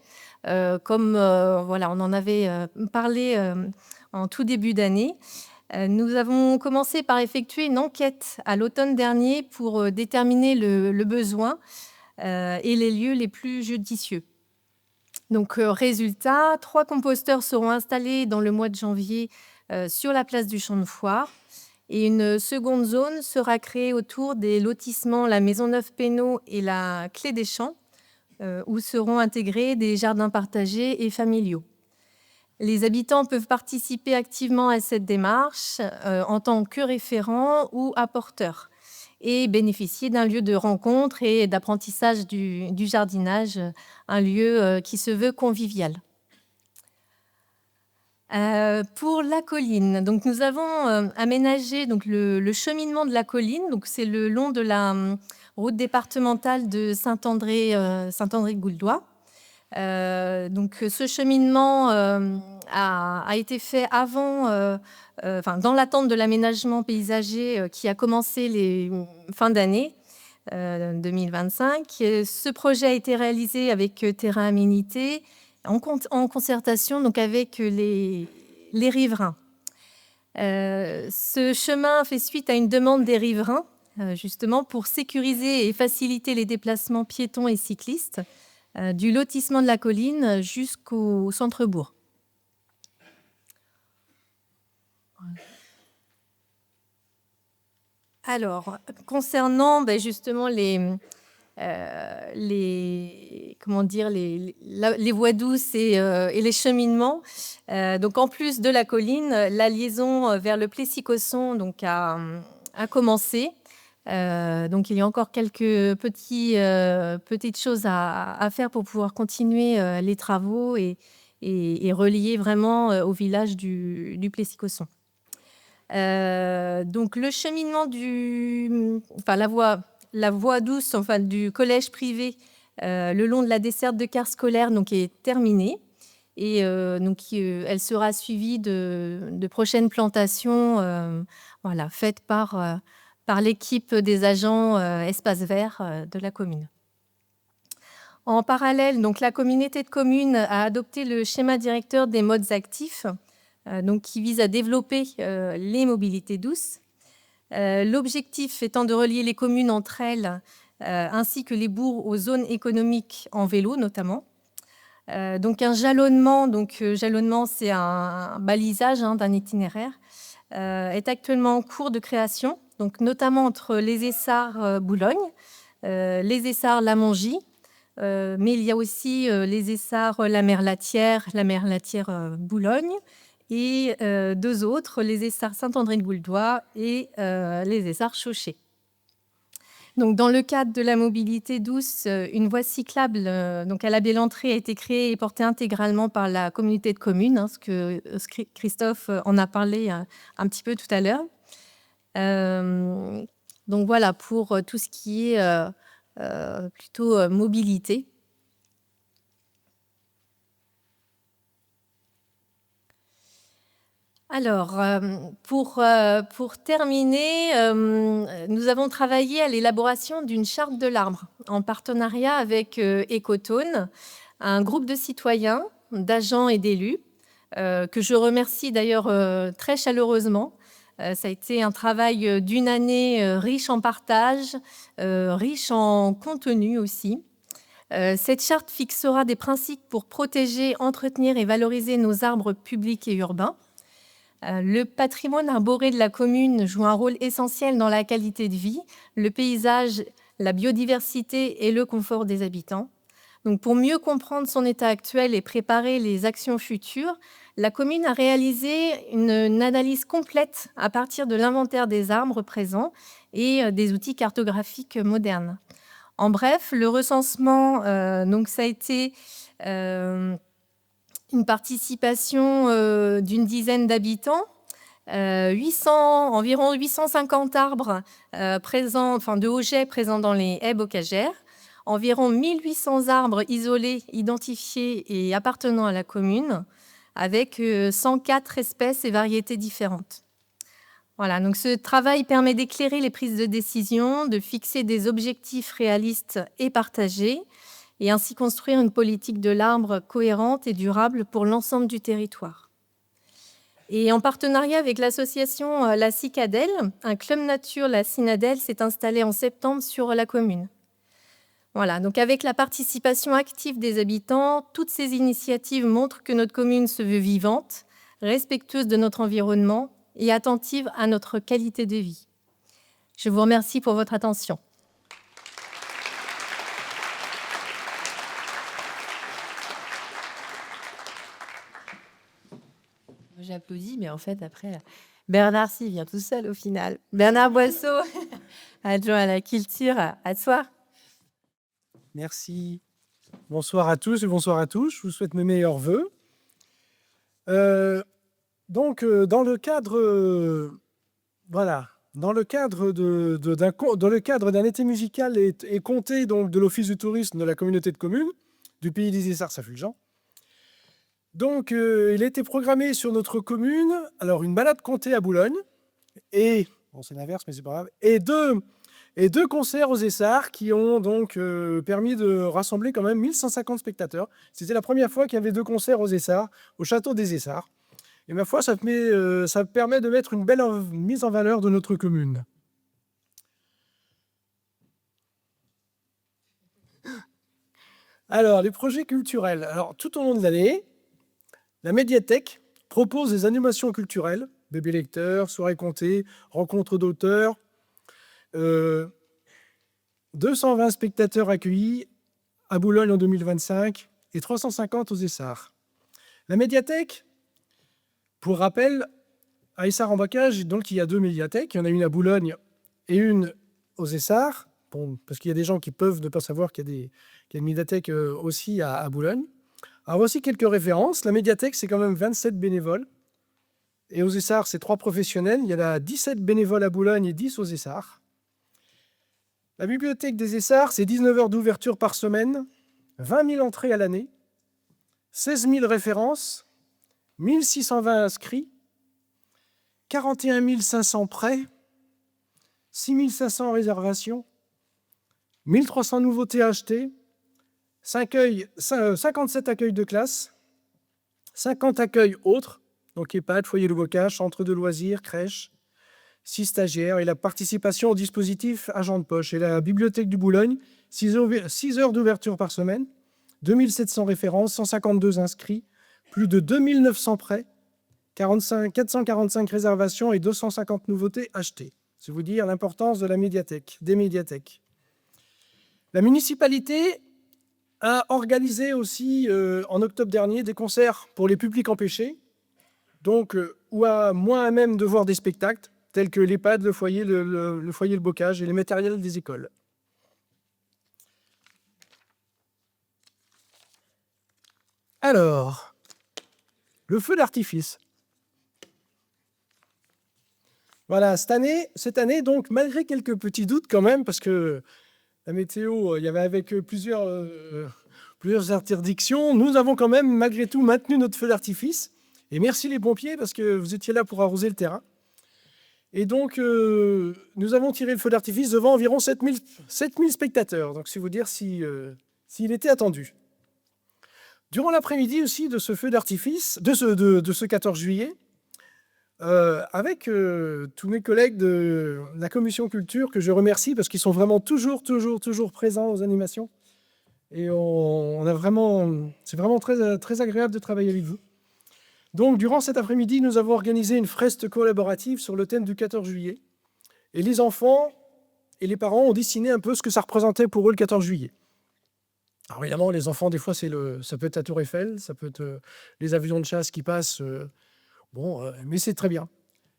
Comme on en avait parlé en tout début d'année. Nous avons commencé par effectuer une enquête à l'automne dernier pour déterminer le besoin et les lieux les plus judicieux. Donc, résultat, 3 composteurs seront installés dans le mois de janvier sur la place du Champ de Foire. Et une seconde zone sera créée autour des lotissements La Maisonneuve-Pénaud et la Clé des Champs, où seront intégrés des jardins partagés et familiaux. Les habitants peuvent participer activement à cette démarche en tant que référents ou apporteurs et bénéficier d'un lieu de rencontre et d'apprentissage du jardinage, un lieu qui se veut convivial. Pour la colline, donc nous avons aménagé donc le cheminement de la colline. Donc c'est le long de la route départementale de Saint-André-Gouldois. Donc ce cheminement a été fait avant, dans l'attente de l'aménagement paysager qui a commencé les fins d'année 2025. Ce projet a été réalisé avec Terrain Aménité en concertation donc avec les riverains. Ce chemin fait suite à une demande des riverains, justement pour sécuriser et faciliter les déplacements piétons et cyclistes du lotissement de la colline jusqu'au centre-bourg. Alors, concernant justement les voies douces et les cheminements, donc en plus de la colline, la liaison vers le Plessis-Cosson donc a commencé. Donc il y a encore quelques petites choses à faire pour pouvoir continuer les travaux et relier vraiment au village du Plessis-Cosson. Donc le cheminement la voie douce du collège privé le long de la desserte de cars scolaires donc est terminée et elle sera suivie de prochaines plantations faites par par l'équipe des agents espaces verts de la commune. En parallèle, donc, la communauté de communes a adopté le schéma directeur des modes actifs, donc, qui vise à développer les mobilités douces. L'objectif étant de relier les communes entre elles, ainsi que les bourgs aux zones économiques en vélo notamment. Donc un jalonnement, c'est un balisage d'un itinéraire, est actuellement en cours de création, donc notamment entre les Essarts Boulogne, les Essarts La Mongie, mais il y a aussi les Essarts La Merlatière Boulogne, et deux autres, les Essarts Saint-André-de-Gouldois et les Essarts Chauchet. Donc, dans le cadre de la mobilité douce, une voie cyclable donc à la belle entrée a été créée et portée intégralement par la communauté de communes, ce que Christophe en a parlé un petit peu tout à l'heure. Donc voilà, pour tout ce qui est plutôt mobilité. Alors, pour terminer, nous avons travaillé à l'élaboration d'une charte de l'arbre en partenariat avec Ecotone, un groupe de citoyens, d'agents et d'élus, que je remercie d'ailleurs très chaleureusement. Ça a été un travail d'une année riche en partage, riche en contenu aussi. Cette charte fixera des principes pour protéger, entretenir et valoriser nos arbres publics et urbains. Le patrimoine arboré de la commune joue un rôle essentiel dans la qualité de vie, le paysage, la biodiversité et le confort des habitants. Donc, pour mieux comprendre son état actuel et préparer les actions futures, la commune a réalisé une analyse complète à partir de l'inventaire des arbres présents et des outils cartographiques modernes. En bref, le recensement, ça a été une participation d'une dizaine d'habitants, environ 850 arbres de hauts-jets présents dans les haies bocagères, environ 1800 arbres isolés, identifiés et appartenant à la commune, avec 104 espèces et variétés différentes. Voilà, donc ce travail permet d'éclairer les prises de décision, de fixer des objectifs réalistes et partagés, et ainsi construire une politique de l'arbre cohérente et durable pour l'ensemble du territoire. Et en partenariat avec l'association La Cicadelle, un club nature, la Cinadelle, s'est installé en septembre sur la commune. Voilà, donc avec la participation active des habitants, toutes ces initiatives montrent que notre commune se veut vivante, respectueuse de notre environnement et attentive à notre qualité de vie. Je vous remercie pour votre attention. J'applaudis, mais en fait, après, Bernard Sy vient tout seul au final. Bernard Boisseau, adjoint à la culture, à toi. Merci. Bonsoir à tous et bonsoir à tous. Je vous souhaite mes meilleurs voeux. Dans le cadre d'un été musical et compté donc de l'Office du tourisme de la communauté de communes du Pays des Essarts-Saint-Fulgent. Donc, il a été programmé sur notre commune, alors une balade comptée à Boulogne, et, bon c'est l'inverse mais c'est pas grave, et deux concerts aux Essarts qui ont donc permis de rassembler quand même 1150 spectateurs. C'était la première fois qu'il y avait 2 concerts aux Essarts, au château des Essarts. Et ma foi, ça permet de mettre une belle mise en valeur de notre commune. Alors, les projets culturels. Alors, tout au long de l'année, la médiathèque propose des animations culturelles, bébé lecteur, soirée contée, rencontres d'auteurs, 220 spectateurs accueillis à Boulogne en 2025 et 350 aux Essarts. La médiathèque, pour rappel, à Essarts-en-Bocage, donc il y a 2 médiathèques. Il y en a une à Boulogne et une aux Essarts, parce qu'il y a des gens qui peuvent ne pas savoir qu'il y a une médiathèque aussi à Boulogne. Alors voici quelques références. La médiathèque, c'est quand même 27 bénévoles. Et aux Essarts, c'est 3 professionnels. Il y en a 17 bénévoles à Boulogne et 10 aux Essarts. La bibliothèque des Essarts, c'est 19 heures d'ouverture par semaine, 20 000 entrées à l'année, 16 000 références, 1620 inscrits, 41 500 prêts, 6 500 réservations, 1 300 nouveautés achetées, 57 accueils de classe, 50 accueils autres, donc EHPAD, foyer de bocage, centre de loisirs, crèche, 6 stagiaires et la participation au dispositif agent de poche. Et la bibliothèque du Boulogne, 6 heures d'ouverture par semaine, 2700 références, 152 inscrits, plus de 2900 prêts, 445 réservations et 250 nouveautés achetées. C'est vous dire l'importance de la médiathèque, des médiathèques. La municipalité a organisé aussi en octobre dernier des concerts pour les publics empêchés, donc ou à moins à même de voir des spectacles tels que l'EHPAD, le foyer, le foyer de bocage et les matériels des écoles. Alors, le feu d'artifice. Voilà, cette année, donc, malgré quelques petits doutes quand même, parce que la météo, il y avait avec plusieurs interdictions, nous avons quand même, malgré tout, maintenu notre feu d'artifice. Et merci les pompiers, parce que vous étiez là pour arroser le terrain. Et donc, nous avons tiré le feu d'artifice devant environ 7000 spectateurs. Donc, c'est vous dire s'il était attendu. Durant l'après-midi aussi de ce feu d'artifice, de ce 14 juillet, avec tous mes collègues de la commission culture, que je remercie parce qu'ils sont vraiment toujours présents aux animations. Et c'est vraiment très, très agréable de travailler avec vous. Donc, durant cet après-midi, nous avons organisé une fresque collaborative sur le thème du 14 juillet. Et les enfants et les parents ont dessiné un peu ce que ça représentait pour eux le 14 juillet. Alors évidemment, les enfants, des fois, ça peut être la Tour Eiffel, ça peut être les avions de chasse qui passent, mais c'est très bien.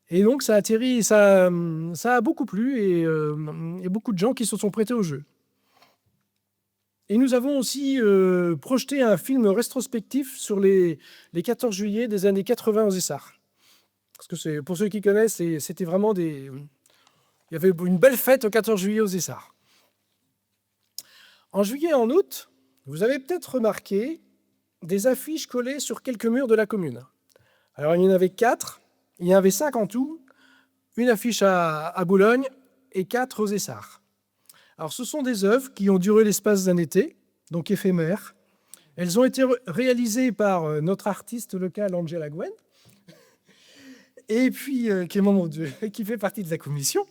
Et donc, ça a beaucoup plu et beaucoup de gens qui se sont prêtés au jeu. Et nous avons aussi projeté un film rétrospectif sur les 14 juillet des années 80 aux Essarts. Parce que pour ceux qui connaissent, c'était vraiment il y avait une belle fête au 14 juillet aux Essarts. En juillet et en août, vous avez peut-être remarqué des affiches collées sur quelques murs de la commune. Alors, il y en avait 4, il y en avait 5 en tout, une affiche à Boulogne et 4 aux Essarts. Alors, ce sont des œuvres qui ont duré l'espace d'un été, donc éphémères. Elles ont été réalisées par notre artiste local, Angela Gwen, et puis qui fait partie de la commission,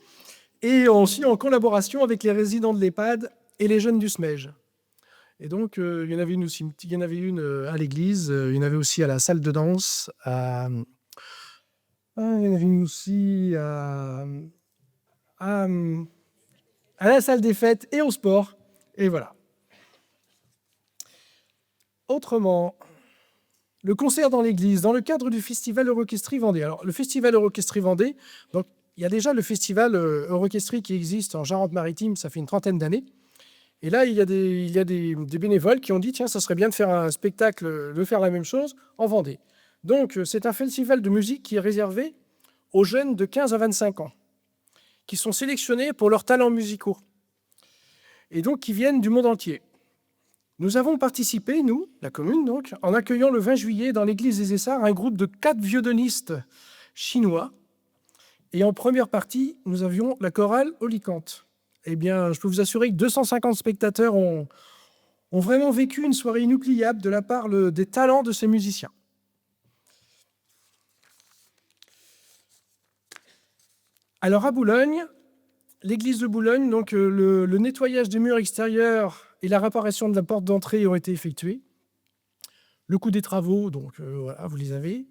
et aussi en collaboration avec les résidents de l'EHPAD et les jeunes du SMEJ. Et donc, il y en avait une à l'église, il y en avait aussi à la salle de danse, il y en avait une aussi à la salle des fêtes et au sport. Et voilà. Autrement, le concert dans l'église, dans le cadre du Festival Eurocastrie Vendée. Alors, le Festival Eurocastrie Vendée, donc, il y a déjà le Festival Eurocastrie qui existe en Charente-Maritime, ça fait une trentaine d'années. Et là, il y a des bénévoles qui ont dit, tiens, ça serait bien de faire un spectacle, de faire la même chose en Vendée. Donc, c'est un festival de musique qui est réservé aux jeunes de 15 à 25 ans, qui sont sélectionnés pour leurs talents musicaux, et donc qui viennent du monde entier. Nous avons participé, nous, la commune, donc, en accueillant le 20 juillet dans l'église des Essarts un groupe de 4 violonistes chinois. Et en première partie, nous avions la chorale Olicante. Eh bien, je peux vous assurer que 250 spectateurs ont vraiment vécu une soirée inoubliable de la part des talents de ces musiciens. Alors, à Boulogne, l'église de Boulogne, donc, le nettoyage des murs extérieurs et la réparation de la porte d'entrée ont été effectués. Le coût des travaux, donc, voilà, vous les avez.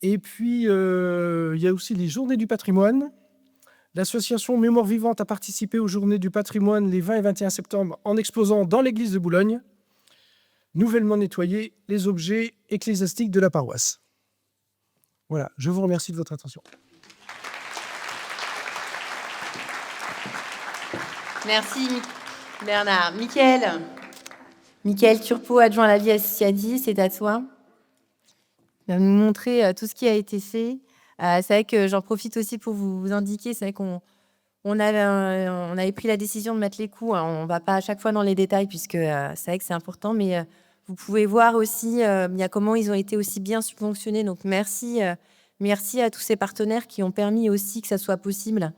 Et puis, il y a aussi les journées du patrimoine. L'association Mémoire Vivante a participé aux Journées du patrimoine les 20 et 21 septembre en exposant dans l'église de Boulogne, nouvellement nettoyés, les objets ecclésiastiques de la paroisse. Voilà, je vous remercie de votre attention. Merci Bernard. Mickaël Turpot, adjoint à la vie associative, c'est à toi. Il va nous montrer tout ce qui a été fait. C'est vrai que j'en profite aussi pour vous indiquer, c'est vrai qu'on avait pris la décision de mettre les coûts. On ne va pas à chaque fois dans les détails puisque c'est vrai que c'est important, mais vous pouvez voir aussi comment ils ont été aussi bien subventionnés. Donc merci à tous ces partenaires qui ont permis aussi que ça soit possible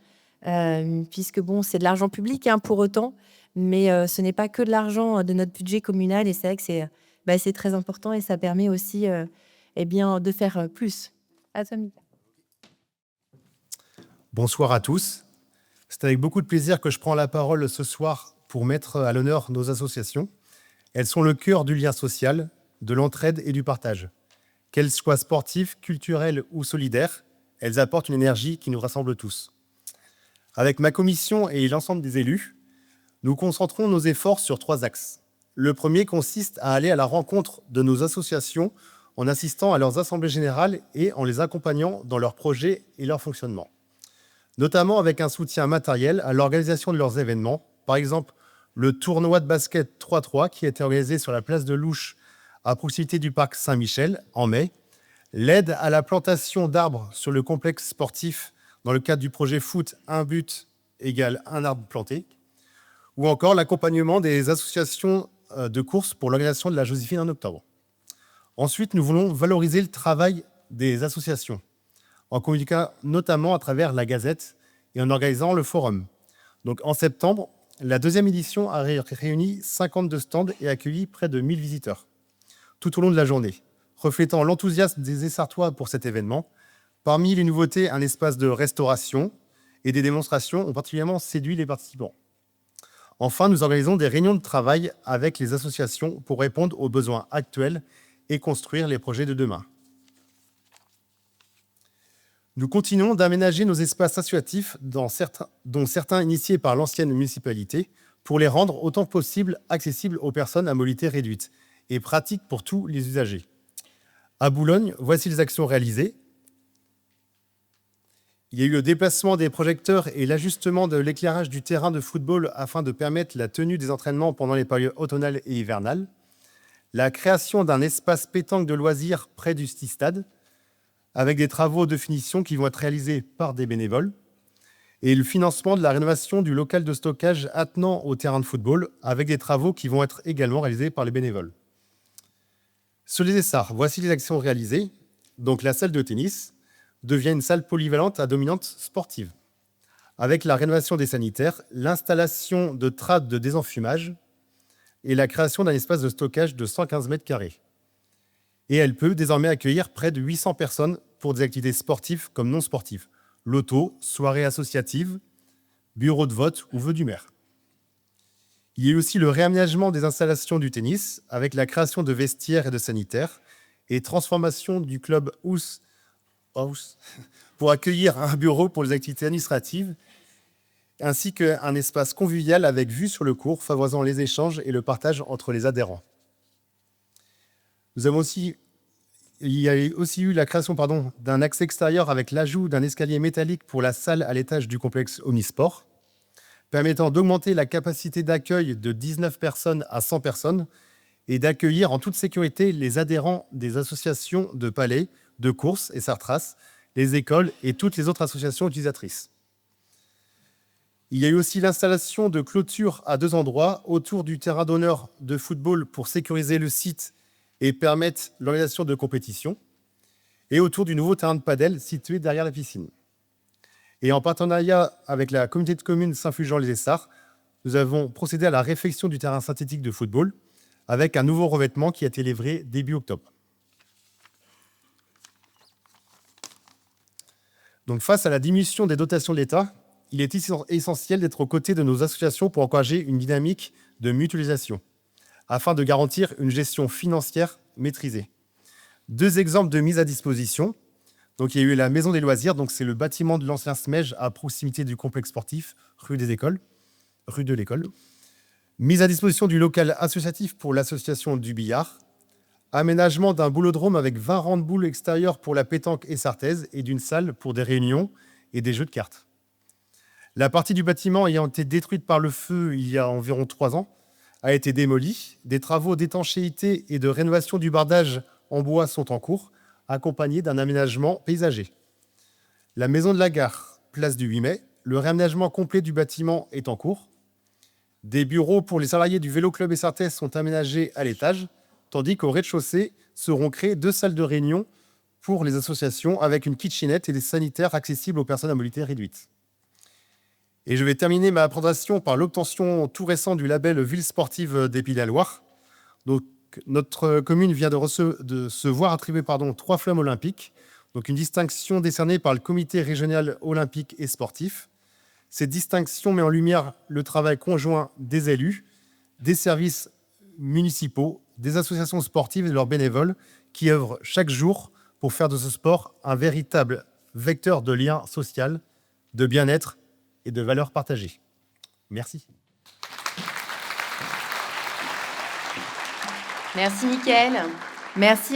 puisque bon, c'est de l'argent public, hein, pour autant, mais ce n'est pas que de l'argent de notre budget communal et c'est vrai que c'est très important et ça permet aussi, eh bien, de faire, plus. À toi, Mika. Bonsoir à tous. C'est avec beaucoup de plaisir que je prends la parole ce soir pour mettre à l'honneur nos associations. Elles sont le cœur du lien social, de l'entraide et du partage. Qu'elles soient sportives, culturelles ou solidaires, elles apportent une énergie qui nous rassemble tous. Avec ma commission et l'ensemble des élus, nous concentrons nos efforts sur 3 axes. Le premier consiste à aller à la rencontre de nos associations en assistant à leurs assemblées générales et en les accompagnant dans leurs projets et leur fonctionnement, notamment avec un soutien matériel à l'organisation de leurs événements. Par exemple, le tournoi de basket 3-3 qui a été organisé sur la place de Louche à proximité du parc Saint-Michel en mai, l'aide à la plantation d'arbres sur le complexe sportif dans le cadre du projet foot, un but égale un arbre planté, ou encore l'accompagnement des associations de course pour l'organisation de la Joséphine en octobre. Ensuite, nous voulons valoriser le travail des associations, en communiquant notamment à travers la Gazette et en organisant le forum. Donc, en septembre, la 2e édition a réuni 52 stands et accueilli près de 1000 visiteurs tout au long de la journée, reflétant l'enthousiasme des Essartois pour cet événement. Parmi les nouveautés, un espace de restauration et des démonstrations ont particulièrement séduit les participants. Enfin, nous organisons des réunions de travail avec les associations pour répondre aux besoins actuels et construire les projets de demain. Nous continuons d'aménager nos espaces associatifs, dont certains initiés par l'ancienne municipalité, pour les rendre autant que possible accessibles aux personnes à mobilité réduite et pratiques pour tous les usagers. À Boulogne, voici les actions réalisées. Il y a eu le déplacement des projecteurs et l'ajustement de l'éclairage du terrain de football afin de permettre la tenue des entraînements pendant les périodes automnales et hivernales. La création d'un espace pétanque de loisirs près du stade, avec des travaux de finition qui vont être réalisés par des bénévoles, et le financement de la rénovation du local de stockage attenant au terrain de football, avec des travaux qui vont être également réalisés par les bénévoles. Sur les Essarts, voici les actions réalisées. Donc la salle de tennis devient une salle polyvalente à dominante sportive, avec la rénovation des sanitaires, l'installation de trappes de désenfumage, et la création d'un espace de stockage de 115 mètres carrés. Et elle peut désormais accueillir près de 800 personnes pour des activités sportives comme non sportives, loto, soirées associatives, bureau de vote ou vœux du maire. Il y a eu aussi le réaménagement des installations du tennis avec la création de vestiaires et de sanitaires et transformation du club House pour accueillir un bureau pour les activités administratives ainsi qu'un espace convivial avec vue sur le cours, favorisant les échanges et le partage entre les adhérents. Il y a aussi eu la création d'un accès extérieur avec l'ajout d'un escalier métallique pour la salle à l'étage du complexe Omnisport, permettant d'augmenter la capacité d'accueil de 19 personnes à 100 personnes et d'accueillir en toute sécurité les adhérents des associations de palais, de courses et sartras, les écoles et toutes les autres associations utilisatrices. Il y a eu aussi l'installation de clôtures à 2 endroits autour du terrain d'honneur de football pour sécuriser le site et permettre l'organisation de compétitions, et autour du nouveau terrain de padel situé derrière la piscine. Et en partenariat avec la communauté de communes Saint-Fulgent-les-Essarts, nous avons procédé à la réfection du terrain synthétique de football avec un nouveau revêtement qui a été livré début octobre. Donc, face à la diminution des dotations de l'État, il est essentiel d'être aux côtés de nos associations pour encourager une dynamique de mutualisation, afin de garantir une gestion financière maîtrisée. 2 exemples de mise à disposition. Donc, il y a eu la Maison des Loisirs, donc c'est le bâtiment de l'ancien SMEJ à proximité du complexe sportif, rue de l'École. Mise à disposition du local associatif pour l'association du billard. Aménagement d'un boulodrome avec 20 rangs de boules extérieurs pour la pétanque essartaise et d'une salle pour des réunions et des jeux de cartes. La partie du bâtiment ayant été détruite par le feu il y a environ 3 ans a été démolie. Des travaux d'étanchéité et de rénovation du bardage en bois sont en cours, accompagnés d'un aménagement paysager. La maison de la gare, place du 8 mai, le réaménagement complet du bâtiment est en cours. Des bureaux pour les salariés du Vélo Club Essartais sont aménagés à l'étage, tandis qu'au rez-de-chaussée seront créées 2 salles de réunion pour les associations avec une kitchenette et des sanitaires accessibles aux personnes à mobilité réduite. Et je vais terminer ma présentation par l'obtention tout récent du label Ville sportive des Pays-de-la-Loire. Donc, notre commune vient de se voir attribuer 3 flammes olympiques, donc une distinction décernée par le comité régional olympique et sportif. Cette distinction met en lumière le travail conjoint des élus, des services municipaux, des associations sportives et de leurs bénévoles qui œuvrent chaque jour pour faire de ce sport un véritable vecteur de lien social, de bien-être et de valeurs partagées. Merci. Merci, Mickaël. Merci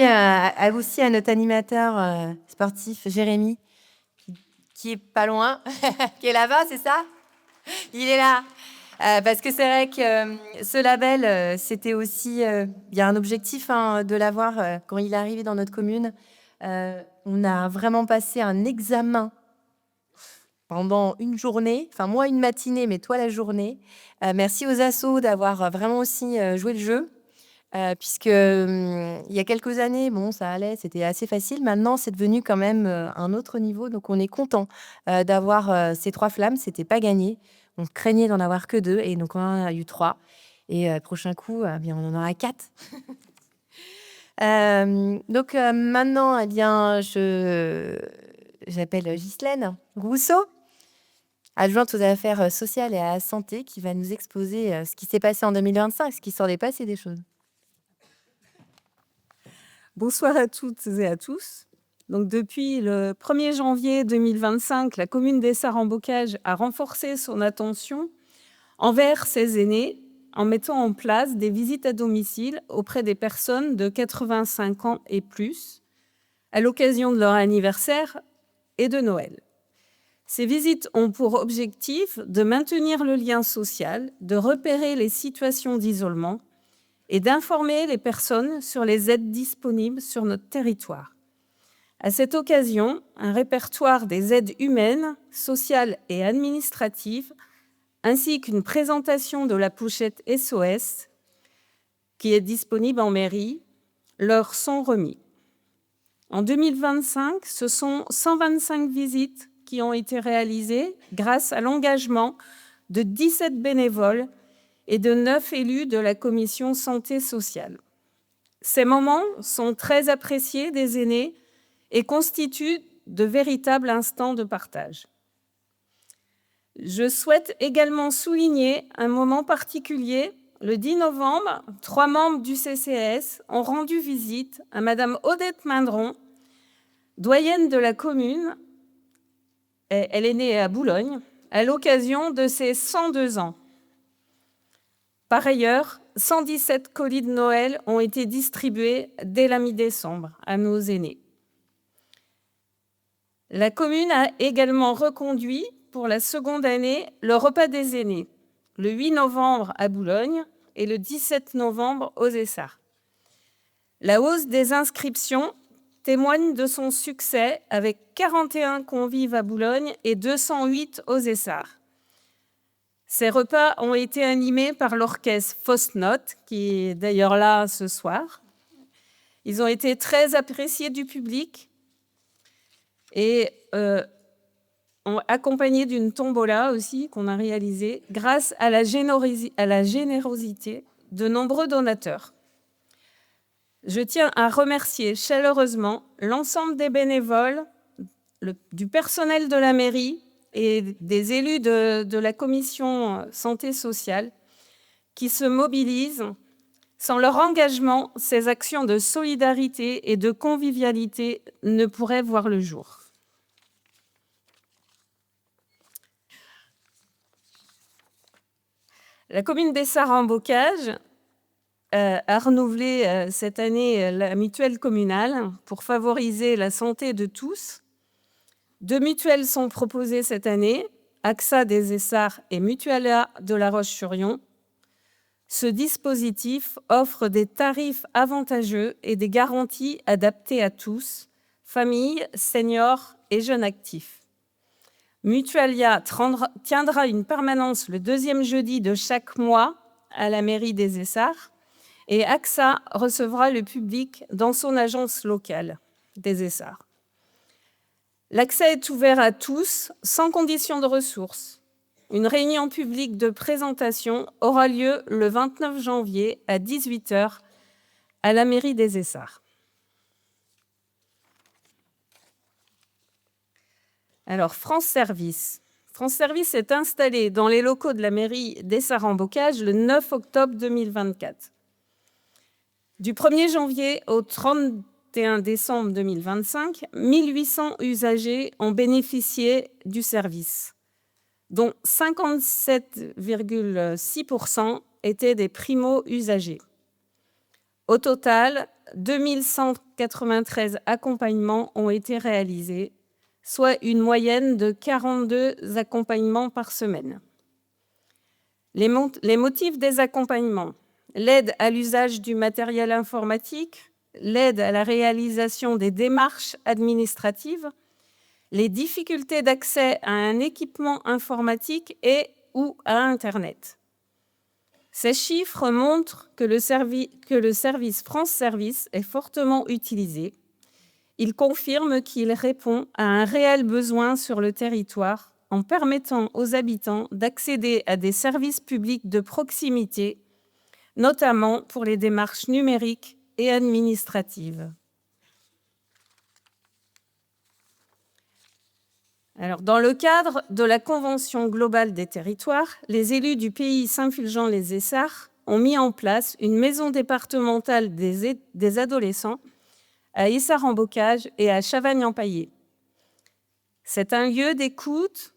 aussi à notre animateur sportif, Jérémy, qui est pas loin, qui est là-bas, c'est ça? Il est là. Parce que c'est vrai que ce label, c'était aussi... Il y a un objectif de l'avoir quand il est arrivé dans notre commune. On a vraiment passé un examen pendant une journée, enfin moi une matinée, mais toi la journée. Merci aux assos d'avoir vraiment aussi joué le jeu. Puisque il y a quelques années, bon, ça allait, c'était assez facile. Maintenant, c'est devenu quand même un autre niveau. Donc, on est content d'avoir ces 3 flammes. C'était pas gagné. On craignait d'en avoir que 2. Et donc, on en a eu 3. Et prochain coup, bien, on en aura 4. Donc, maintenant, eh bien, j'appelle Ghislaine Rousseau, adjointe aux affaires sociales et à la santé, qui va nous exposer ce qui s'est passé en 2025, ce qui s'en est passé des choses. Bonsoir à toutes et à tous. Donc, depuis le 1er janvier 2025, la commune d'Essart-en-Bocage a renforcé son attention envers ses aînés en mettant en place des visites à domicile auprès des personnes de 85 ans et plus à l'occasion de leur anniversaire et de Noël. Ces visites ont pour objectif de maintenir le lien social, de repérer les situations d'isolement et d'informer les personnes sur les aides disponibles sur notre territoire. À cette occasion, un répertoire des aides humaines, sociales et administratives, ainsi qu'une présentation de la pochette SOS, qui est disponible en mairie, leur sont remis. En 2025, ce sont 125 visites qui ont été réalisées grâce à l'engagement de 17 bénévoles et de 9 élus de la commission santé sociale. Ces moments sont très appréciés des aînés et constituent de véritables instants de partage. Je souhaite également souligner un moment particulier. Le 10 novembre, 3 membres du CCAS ont rendu visite à Madame Odette Mindron, doyenne de la commune. Elle est née à Boulogne, à l'occasion de ses 102 ans. Par ailleurs, 117 colis de Noël ont été distribués dès la mi-décembre à nos aînés. La commune a également reconduit pour la seconde année le repas des aînés, le 8 novembre à Boulogne et le 17 novembre aux Essarts. La hausse des inscriptions témoigne de son succès avec 41 convives à Boulogne et 208 aux Essarts. Ces repas ont été animés par l'orchestre Fausse Note, qui est d'ailleurs là ce soir. Ils ont été très appréciés du public et ont accompagné d'une tombola aussi qu'on a réalisée grâce à la générosité de nombreux donateurs. Je tiens à remercier chaleureusement l'ensemble des bénévoles, du personnel de la mairie et des élus de la commission santé sociale qui se mobilisent. Sans leur engagement, ces actions de solidarité et de convivialité ne pourraient voir le jour. La commune d'Essart-en-Bocage a renouvelé cette année la mutuelle communale pour favoriser la santé de tous. 2 mutuelles sont proposées cette année, AXA des Essarts et Mutualia de La Roche-sur-Yon. Ce dispositif offre des tarifs avantageux et des garanties adaptées à tous, familles, seniors et jeunes actifs. Mutualia tiendra une permanence le 2e jeudi de chaque mois à la mairie des Essarts et AXA recevra le public dans son agence locale des Essarts. L'accès est ouvert à tous, sans condition de ressources. une réunion publique de présentation aura lieu le 29 janvier à 18 h à la mairie des Essarts. Alors, France Service. France Service est installé dans les locaux de la mairie d'Essarts-en-Bocage le 9 octobre 2024. Du 1er janvier au 31 décembre 2025, 1800 usagers ont bénéficié du service, dont 57,6% étaient des primo-usagers. Au total, 2193 accompagnements ont été réalisés, soit une moyenne de 42 accompagnements par semaine. Les motifs des accompagnements: l'aide à l'usage du matériel informatique, l'aide à la réalisation des démarches administratives, les difficultés d'accès à un équipement informatique et/ou à Internet. Ces chiffres montrent que le service France Service est fortement utilisé. Ils confirment qu'il répond à un réel besoin sur le territoire en permettant aux habitants d'accéder à des services publics de proximité, notamment pour les démarches numériques et administratives. Alors, dans le cadre de la Convention globale des territoires, les élus du pays Saint-Fulgent-les-Essarts ont mis en place une maison départementale des adolescents à Essarts-en-Bocage et à Chavagne-en-Paillé. C'est un lieu d'écoute,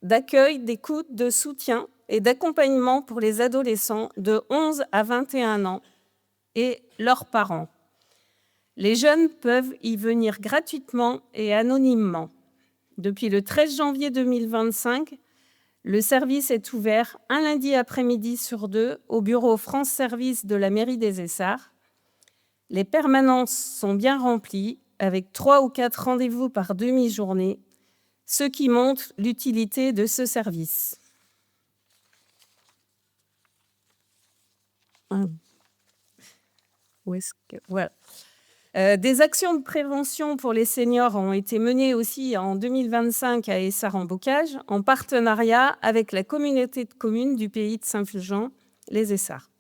d'accueil, d'écoute, de soutien et d'accompagnement pour les adolescents de 11 à 21 ans et leurs parents. Les jeunes peuvent y venir gratuitement et anonymement. Depuis le 13 janvier 2025, le service est ouvert un lundi après-midi sur 2 au bureau France Service de la mairie des Essarts. Les permanences sont bien remplies, avec 3 ou 4 rendez-vous par demi-journée, ce qui montre l'utilité de ce service. Voilà. Des actions de prévention pour les seniors ont été menées aussi en 2025 à Essarts-en-Bocage, en partenariat avec la communauté de communes du pays de Saint-Fulgent-les-Essarts.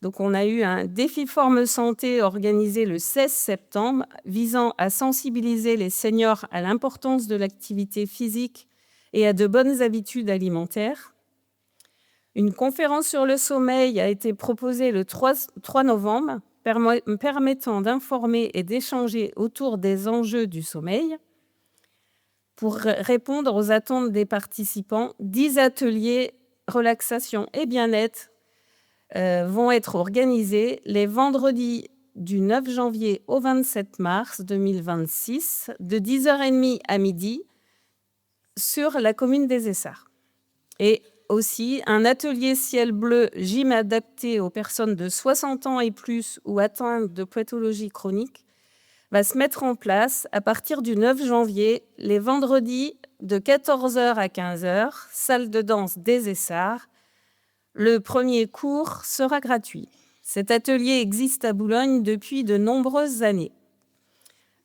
Donc, on a eu un défi forme santé organisé le 16 septembre, visant à sensibiliser les seniors à l'importance de l'activité physique et à de bonnes habitudes alimentaires. Une conférence sur le sommeil a été proposée le 3 novembre, permettant d'informer et d'échanger autour des enjeux du sommeil. Pour répondre aux attentes des participants, 10 ateliers relaxation et bien-être vont être organisés les vendredis du 9 janvier au 27 mars 2026, de 10h30 à midi, sur la commune des Essarts. Et aussi, un atelier ciel bleu gym adapté aux personnes de 60 ans et plus ou atteintes de pathologies chroniques va se mettre en place à partir du 9 janvier, les vendredis de 14h à 15h, salle de danse des Essarts. Le premier cours sera gratuit. Cet atelier existe à Boulogne depuis de nombreuses années.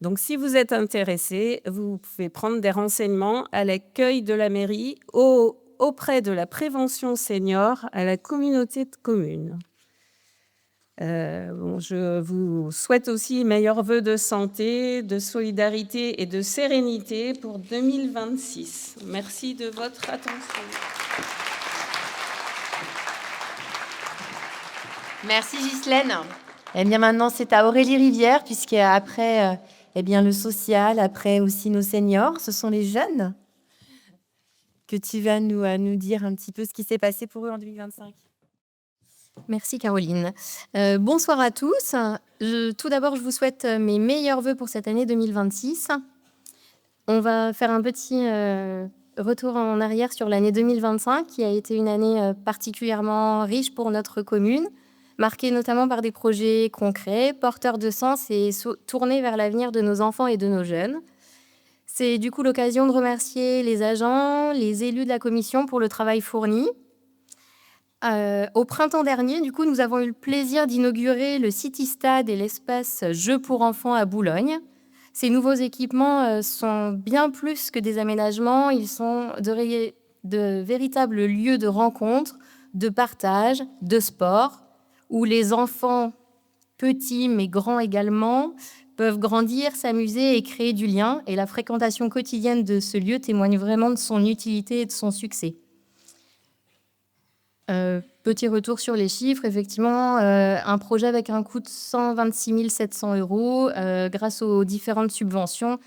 Donc, si vous êtes intéressé, vous pouvez prendre des renseignements à l'accueil de la mairie auprès de la prévention senior à la communauté de communes. Je vous souhaite aussi meilleurs vœux de santé, de solidarité et de sérénité pour 2026. Merci de votre attention. Merci Ghislaine. Eh bien maintenant, c'est à Aurélie Rivière, puisqu'après le social, après aussi nos seniors, ce sont les jeunes, que tu vas nous dire un petit peu ce qui s'est passé pour eux en 2025. Merci Caroline. Bonsoir à tous. Tout d'abord, je vous souhaite mes meilleurs vœux pour cette année 2026. On va faire un petit retour en arrière sur l'année 2025, qui a été une année particulièrement riche pour notre commune, marquée notamment par des projets concrets, porteurs de sens et tournés vers l'avenir de nos enfants et de nos jeunes. C'est du coup l'occasion de remercier les agents, les élus de la commission pour le travail fourni. Au printemps dernier, du coup, nous avons eu le plaisir d'inaugurer le City Stade et l'espace Jeux pour enfants à Boulogne. Ces nouveaux équipements sont bien plus que des aménagements, ils sont de de véritables lieux de rencontre, de partage, de sport, où les enfants, petits mais grands également, peuvent grandir, s'amuser et créer du lien. Et la fréquentation quotidienne de ce lieu témoigne vraiment de son utilité et de son succès. Petit retour sur les chiffres, effectivement, un projet avec un coût de 126 700 € grâce aux différentes subventions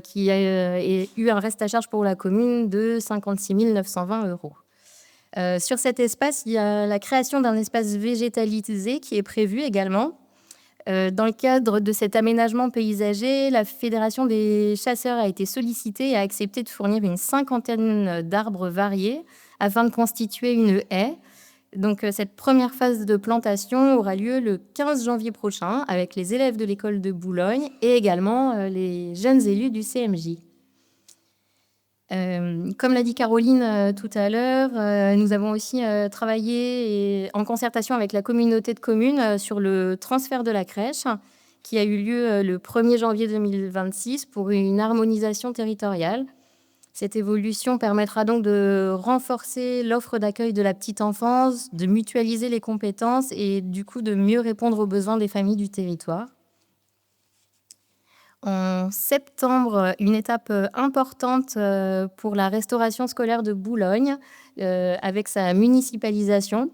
qui a eu un reste à charge pour la commune de 56 920 €. Sur cet espace, il y a la création d'un espace végétalisé qui est prévu également. Dans le cadre de cet aménagement paysager, la Fédération des chasseurs a été sollicitée et a accepté de fournir une 50aine d'arbres variés afin de constituer une haie. Donc, cette première phase de plantation aura lieu le 15 janvier prochain avec les élèves de l'école de Boulogne et également les jeunes élus du CMJ. Comme l'a dit Caroline tout à l'heure, nous avons aussi travaillé en concertation avec la communauté de communes sur le transfert de la crèche qui a eu lieu le 1er janvier 2026 pour une harmonisation territoriale. Cette évolution permettra donc de renforcer l'offre d'accueil de la petite enfance, de mutualiser les compétences et du coup de mieux répondre aux besoins des familles du territoire. En septembre, une étape importante pour la restauration scolaire de Boulogne avec sa municipalisation.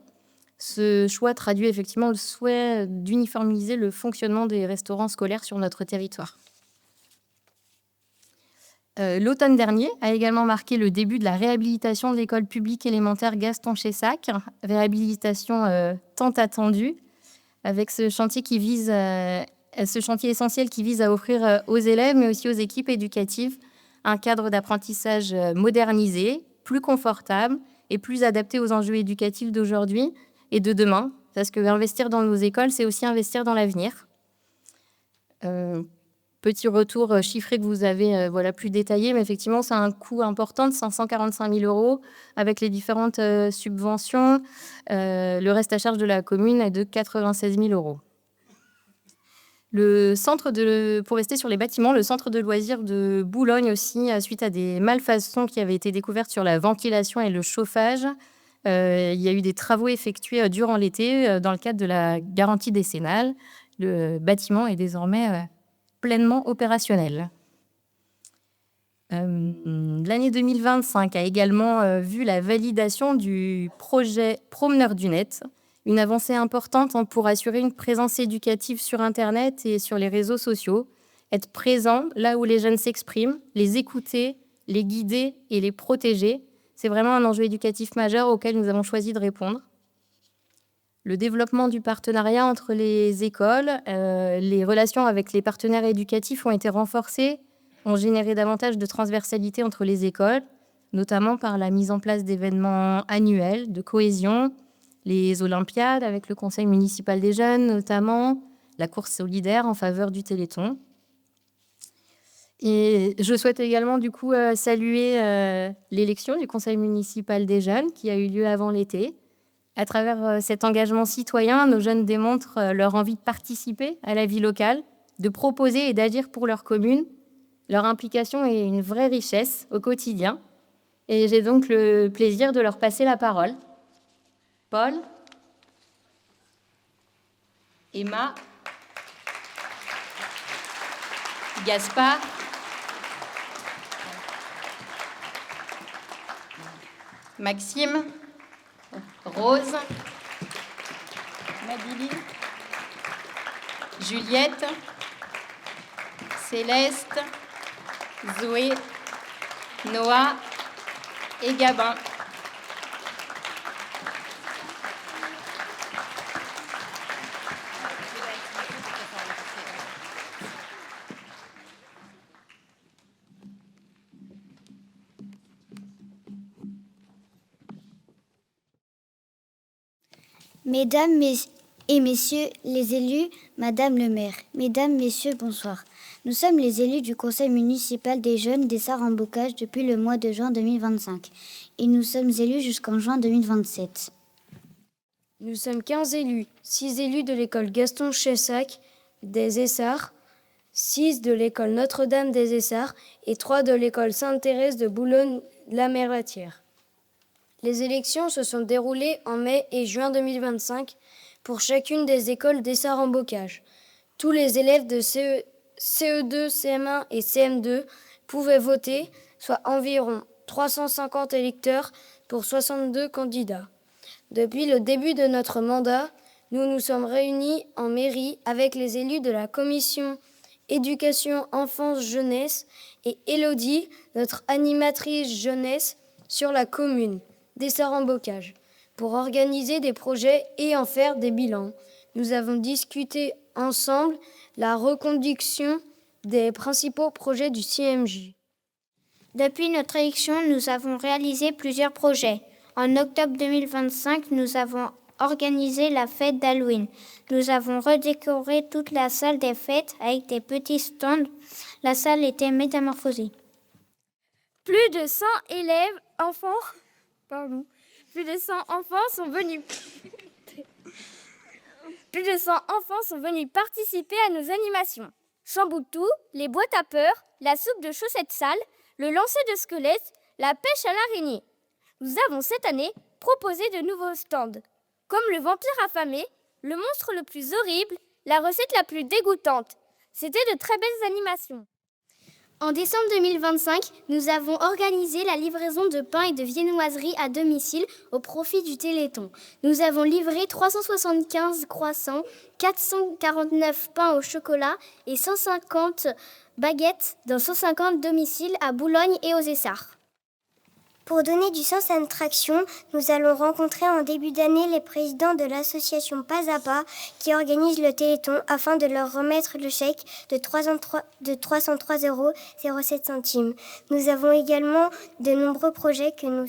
Ce choix traduit effectivement le souhait d'uniformiser le fonctionnement des restaurants scolaires sur notre territoire. L'automne dernier a également marqué le début de la réhabilitation de l'école publique élémentaire Gaston Chessac, réhabilitation tant attendue, avec ce chantier essentiel qui vise à offrir aux élèves, mais aussi aux équipes éducatives, un cadre d'apprentissage modernisé, plus confortable et plus adapté aux enjeux éducatifs d'aujourd'hui et de demain, parce que investir dans nos écoles, c'est aussi investir dans l'avenir. Petit retour chiffré que vous avez plus détaillé, mais effectivement, c'est un coût important de 545 000 € avec les différentes subventions. Le reste à charge de la commune est de 96 000 €. Pour rester sur les bâtiments, le centre de loisirs de Boulogne aussi, suite à des malfaçons qui avaient été découvertes sur la ventilation et le chauffage, il y a eu des travaux effectués durant l'été dans le cadre de la garantie décennale. Le bâtiment est désormais pleinement opérationnel. L'année 2025 a également vu la validation du projet Promeneur du Net, une avancée importante pour assurer une présence éducative sur Internet et sur les réseaux sociaux, être présent là où les jeunes s'expriment, les écouter, les guider et les protéger. C'est vraiment un enjeu éducatif majeur auquel nous avons choisi de répondre. Le développement du partenariat entre les écoles, les relations avec les partenaires éducatifs ont été renforcées, ont généré davantage de transversalité entre les écoles, notamment par la mise en place d'événements annuels de cohésion, les Olympiades avec le Conseil municipal des jeunes notamment, la course solidaire en faveur du Téléthon. Et je souhaite également saluer l'élection du Conseil municipal des jeunes qui a eu lieu avant l'été. À travers cet engagement citoyen, nos jeunes démontrent leur envie de participer à la vie locale, de proposer et d'agir pour leur commune. Leur implication est une vraie richesse au quotidien. Et j'ai donc le plaisir de leur passer la parole. Paul, Emma, Gaspard, Maxime, Rose, Madeline, Juliette, Céleste, Zoé, Noah et Gabin. Mesdames et messieurs les élus, Madame le maire, Mesdames, Messieurs, bonsoir. Nous sommes les élus du Conseil municipal des jeunes d'Essart-en-Bocage depuis le mois de juin 2025 et nous sommes élus jusqu'en juin 2027. Nous sommes 15 élus, 6 élus de l'école Gaston Chessac des Essarts, 6 de l'école Notre-Dame des Essarts et 3 de l'école Sainte-Thérèse de Boulogne-la-Merlatière. Les élections se sont déroulées en mai et juin 2025 pour chacune des écoles d'Essart-en-Bocage. Tous les élèves de CE2, CM1 et CM2 pouvaient voter, soit environ 350 électeurs pour 62 candidats. Depuis le début de notre mandat, nous nous sommes réunis en mairie avec les élus de la commission éducation, enfance, jeunesse et Élodie, notre animatrice jeunesse sur la commune d'Essart-en-Bocage, pour organiser des projets et en faire des bilans. Nous avons discuté ensemble la reconduction des principaux projets du CMJ. Depuis notre élection, nous avons réalisé plusieurs projets. En octobre 2025, nous avons organisé la fête d'Halloween. Nous avons redécoré toute la salle des fêtes avec des petits stands. La salle était métamorphosée. Plus de 100 enfants sont venus. Plus de 100 enfants sont venus participer à nos animations. Chamboutou, les boîtes à peur, la soupe de chaussettes sales, le lancer de squelettes, la pêche à l'araignée. Nous avons cette année proposé de nouveaux stands, comme le vampire affamé, le monstre le plus horrible, la recette la plus dégoûtante. C'était de très belles animations. En décembre 2025, nous avons organisé la livraison de pain et de viennoiseries à domicile au profit du Téléthon. Nous avons livré 375 croissants, 449 pains au chocolat et 150 baguettes dans 150 domiciles à Boulogne et aux Essarts. Pour donner du sens à notre action, nous allons rencontrer en début d'année les présidents de l'association Pas à Pas qui organise le Téléthon afin de leur remettre le chèque de 303,07 €. Nous avons également de nombreux projets que nous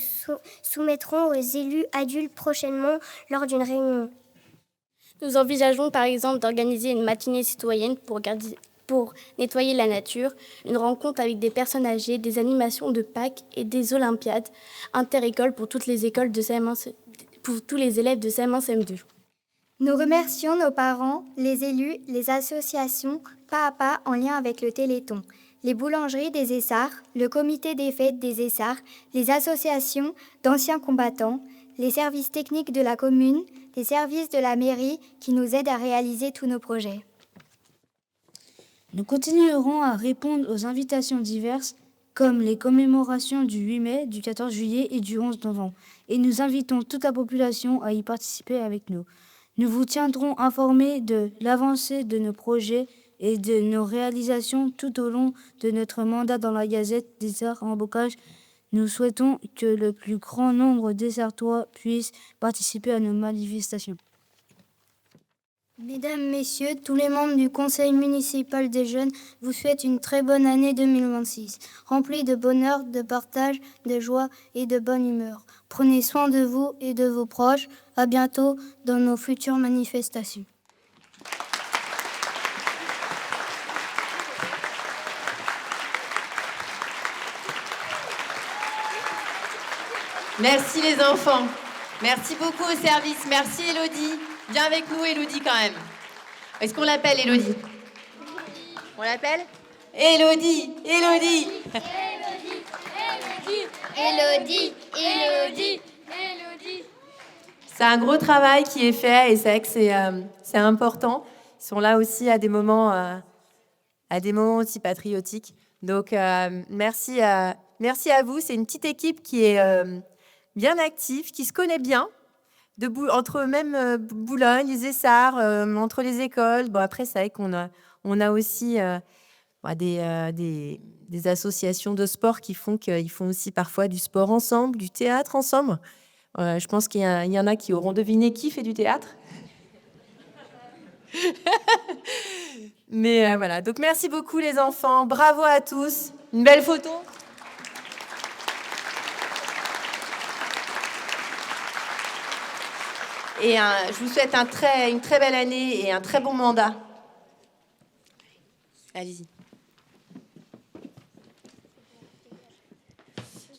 soumettrons aux élus adultes prochainement lors d'une réunion. Nous envisageons par exemple d'organiser une matinée citoyenne pour nettoyer la nature, une rencontre avec des personnes âgées, des animations de Pâques et des Olympiades inter-écoles pour toutes les écoles de CM1, pour tous les élèves de CM1, CM2. Nous remercions nos parents, les élus, les associations Pas à Pas en lien avec le Téléthon, les boulangeries des Essarts, le comité des fêtes des Essarts, les associations d'anciens combattants, les services techniques de la commune, les services de la mairie qui nous aident à réaliser tous nos projets. Nous continuerons à répondre aux invitations diverses, comme les commémorations du 8 mai, du 14 juillet et du 11 novembre, et nous invitons toute la population à y participer avec nous. Nous vous tiendrons informés de l'avancée de nos projets et de nos réalisations tout au long de notre mandat dans la Gazette d'Essart-en-Bocage. Nous souhaitons que le plus grand nombre d'Essartois puissent participer à nos manifestations. Mesdames, Messieurs, tous les membres du Conseil municipal des jeunes vous souhaitent une très bonne année 2026, remplie de bonheur, de partage, de joie et de bonne humeur. Prenez soin de vous et de vos proches. À bientôt dans nos futures manifestations. Merci les enfants. Merci beaucoup au service. Merci Élodie. Viens avec nous Élodie quand même. Est-ce qu'on l'appelle Élodie? On l'appelle Élodie, Élodie. Élodie, Élodie, Élodie. C'est un gros travail qui est fait et c'est vrai que c'est important. Ils sont là aussi à des moments aussi patriotiques. Donc merci à vous. C'est une petite équipe qui est bien active, qui se connaît bien. Entre même Boulogne, les Essarts, entre les écoles. Bon, après, c'est vrai qu'on a aussi des associations de sport qui font qu'ils font aussi parfois du sport ensemble, du théâtre ensemble. Je pense qu'il y en a qui auront deviné qui fait du théâtre. Mais voilà, donc merci beaucoup les enfants. Bravo à tous. Une belle photo. Et je vous souhaite une très belle année et un très bon mandat. Allez-y.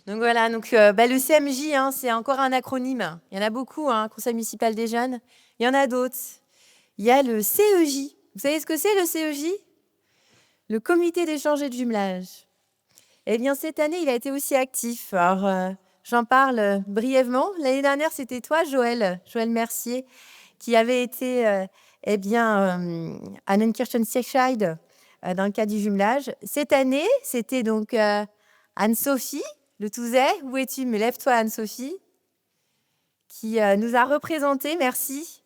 Donc voilà, le CMJ, c'est encore un acronyme. Il y en a beaucoup, Conseil municipal des jeunes. Il y en a d'autres. Il y a le CEJ. Vous savez ce que c'est le CEJ? Le comité d'échange et de jumelage. Eh bien, cette année, il a été aussi actif. Alors, j'en parle brièvement. L'année dernière, c'était toi, Joël Mercier, qui avait été à Neunkirchen-Siescheid dans le cadre du jumelage. Cette année, c'était donc Anne-Sophie Le Touzet. Où es-tu? Mais lève-toi, Anne-Sophie, qui nous a représentés, merci,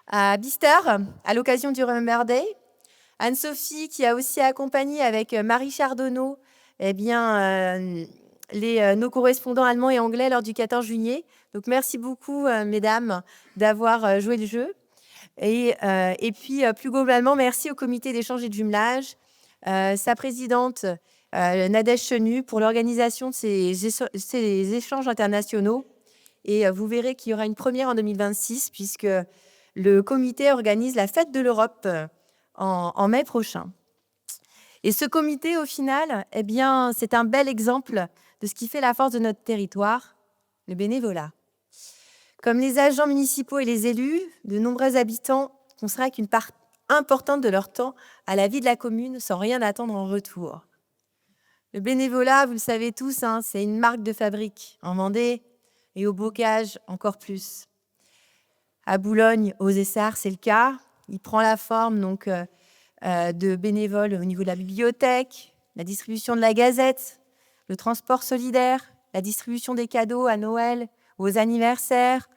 à Bister, à l'occasion du Remember Day. Anne-Sophie, qui a aussi accompagné avec Marie Chardonneau nos correspondants allemands et anglais lors du 14 juillet. Donc, merci beaucoup, mesdames, d'avoir joué le jeu. Et puis, plus globalement, merci au comité d'échange et de jumelage, sa présidente, Nadège Chenu, pour l'organisation de ces échanges internationaux. Et vous verrez qu'il y aura une première en 2026, puisque le comité organise la Fête de l'Europe en mai prochain. Et ce comité, au final, c'est un bel exemple de ce qui fait la force de notre territoire, le bénévolat. Comme les agents municipaux et les élus, de nombreux habitants consacrent une part importante de leur temps à la vie de la commune sans rien attendre en retour. Le bénévolat, vous le savez tous, c'est une marque de fabrique en Vendée et au Bocage encore plus. À Boulogne, aux Essarts, c'est le cas. Il prend la forme de bénévoles au niveau de la bibliothèque, la distribution de la gazette, le transport solidaire, la distribution des cadeaux à Noël, aux anniversaires,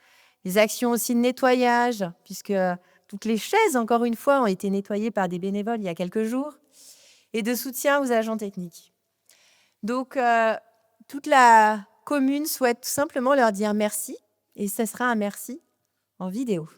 les actions aussi de nettoyage, puisque toutes les chaises, encore une fois, ont été nettoyées par des bénévoles il y a quelques jours, et de soutien aux agents techniques. Donc, toute la commune souhaite tout simplement leur dire merci, et ce sera un merci en vidéo.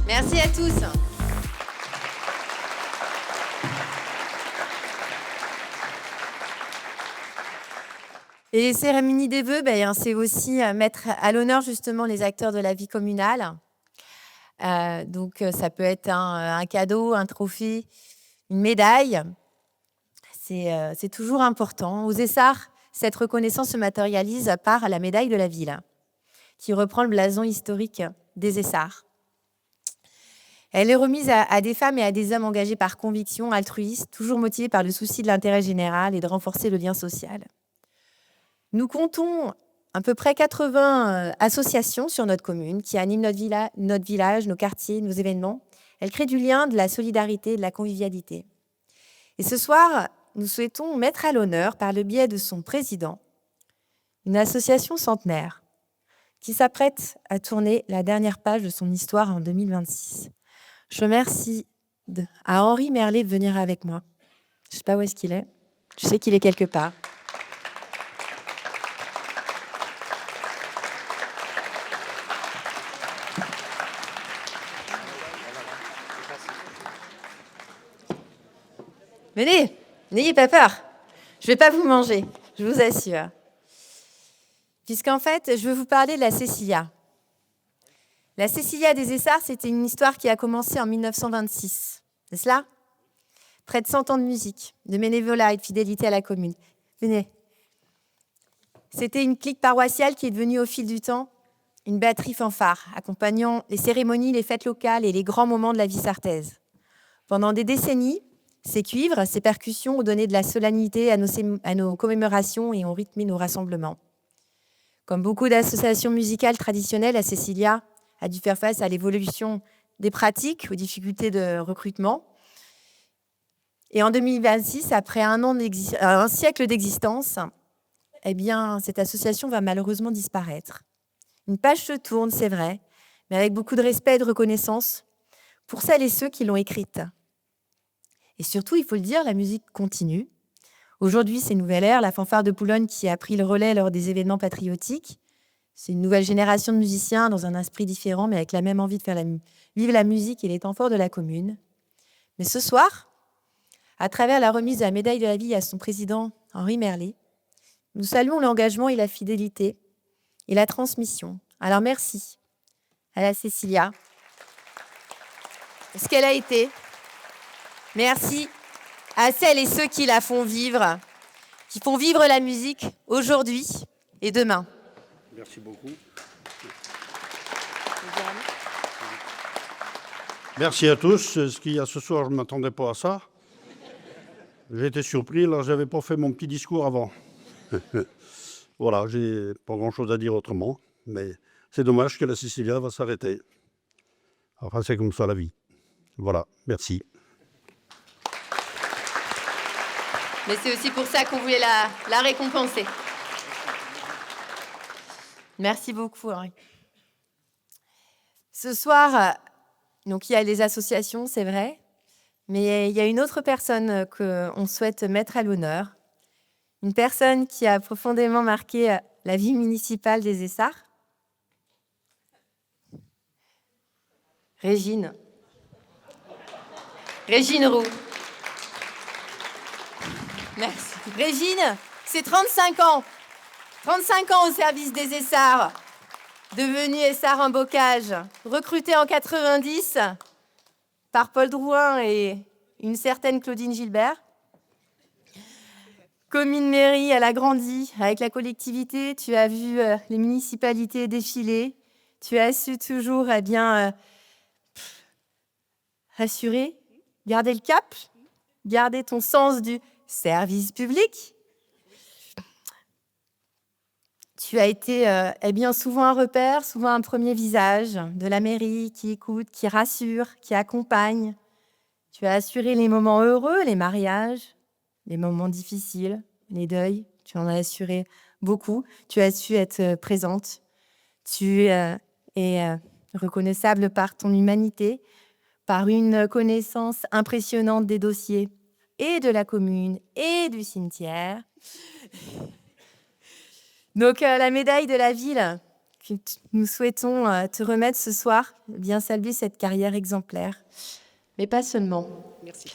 Merci à tous. Et les cérémonies des vœux, c'est aussi mettre à l'honneur justement les acteurs de la vie communale. Donc, ça peut être un cadeau, un trophée, une médaille. C'est toujours important. Aux Essarts, cette reconnaissance se matérialise par la médaille de la ville, qui reprend le blason historique des Essarts. Elle est remise à des femmes et à des hommes engagés par conviction, altruistes, toujours motivés par le souci de l'intérêt général et de renforcer le lien social. Nous comptons à peu près 80 associations sur notre commune qui animent notre village, nos quartiers, nos événements. Elles créent du lien, de la solidarité, de la convivialité. Et ce soir, nous souhaitons mettre à l'honneur, par le biais de son président, une association centenaire qui s'apprête à tourner la dernière page de son histoire en 2026. Je remercie à Henri Merlet de venir avec moi. Je ne sais pas où est-ce qu'il est. Je sais qu'il est quelque part. Venez, n'ayez pas peur. Je ne vais pas vous manger, je vous assure. Puisqu'en fait, je veux vous parler de la Cécilia. La Cécilia des Essarts, c'était une histoire qui a commencé en 1926. C'est cela? Près de 100 ans de musique, de bénévolat et de fidélité à la commune. Venez. C'était une clique paroissiale qui est devenue au fil du temps une batterie fanfare, accompagnant les cérémonies, les fêtes locales et les grands moments de la vie sarthaise. Pendant des décennies, ces cuivres, ces percussions ont donné de la solennité à nos commémorations et ont rythmé nos rassemblements. Comme beaucoup d'associations musicales traditionnelles, la Cécilia a dû faire face à l'évolution des pratiques, aux difficultés de recrutement. Et en 2026, après un siècle d'existence, eh bien, cette association va malheureusement disparaître. Une page se tourne, c'est vrai, mais avec beaucoup de respect et de reconnaissance pour celles et ceux qui l'ont écrite. Et surtout, il faut le dire, la musique continue. Aujourd'hui, c'est une nouvelle ère, la fanfare de Boulogne qui a pris le relais lors des événements patriotiques. C'est une nouvelle génération de musiciens dans un esprit différent, mais avec la même envie de faire vivre la musique et les temps forts de la commune. Mais ce soir, à travers la remise de la médaille de la vie à son président Henri Merlet, nous saluons l'engagement et la fidélité et la transmission. Alors merci à la Cécilia pour ce qu'elle a été. Merci à celles et ceux qui la font vivre, qui font vivre la musique aujourd'hui et demain. Merci beaucoup. Merci à tous. Ce qu'il y a ce soir, je ne m'attendais pas à ça. J'ai été surpris, là, je n'avais pas fait mon petit discours avant. Voilà, j'ai pas grand-chose à dire autrement, mais c'est dommage que la Cécilia va s'arrêter. Enfin, c'est comme ça la vie. Voilà, merci. Mais c'est aussi pour ça qu'on voulait la récompenser. Merci beaucoup, Henri. Ce soir, donc il y a les associations, c'est vrai, mais il y a une autre personne qu'on souhaite mettre à l'honneur. Une personne qui a profondément marqué la vie municipale des Essarts. Régine. Régine Roux. Merci. Régine, c'est 35 ans. 35 ans au service des Essarts. Devenue Essart en bocage. Recrutée en 90 par Paul Drouin et une certaine Claudine Gilbert. Commune mairie, elle a grandi avec la collectivité. Tu as vu les municipalités défiler. Tu as su toujours assurer, garder le cap, garder ton sens du service public. Tu as été souvent un repère, souvent un premier visage de la mairie qui écoute, qui rassure, qui accompagne. Tu as assuré les moments heureux, les mariages, les moments difficiles, les deuils. Tu en as assuré beaucoup. Tu as su être présente. Tu es reconnaissable par ton humanité, par une connaissance impressionnante des dossiers et de la commune et du cimetière. Donc, la médaille de la ville que nous souhaitons te remettre ce soir, bien saluer cette carrière exemplaire. Mais pas seulement. Merci.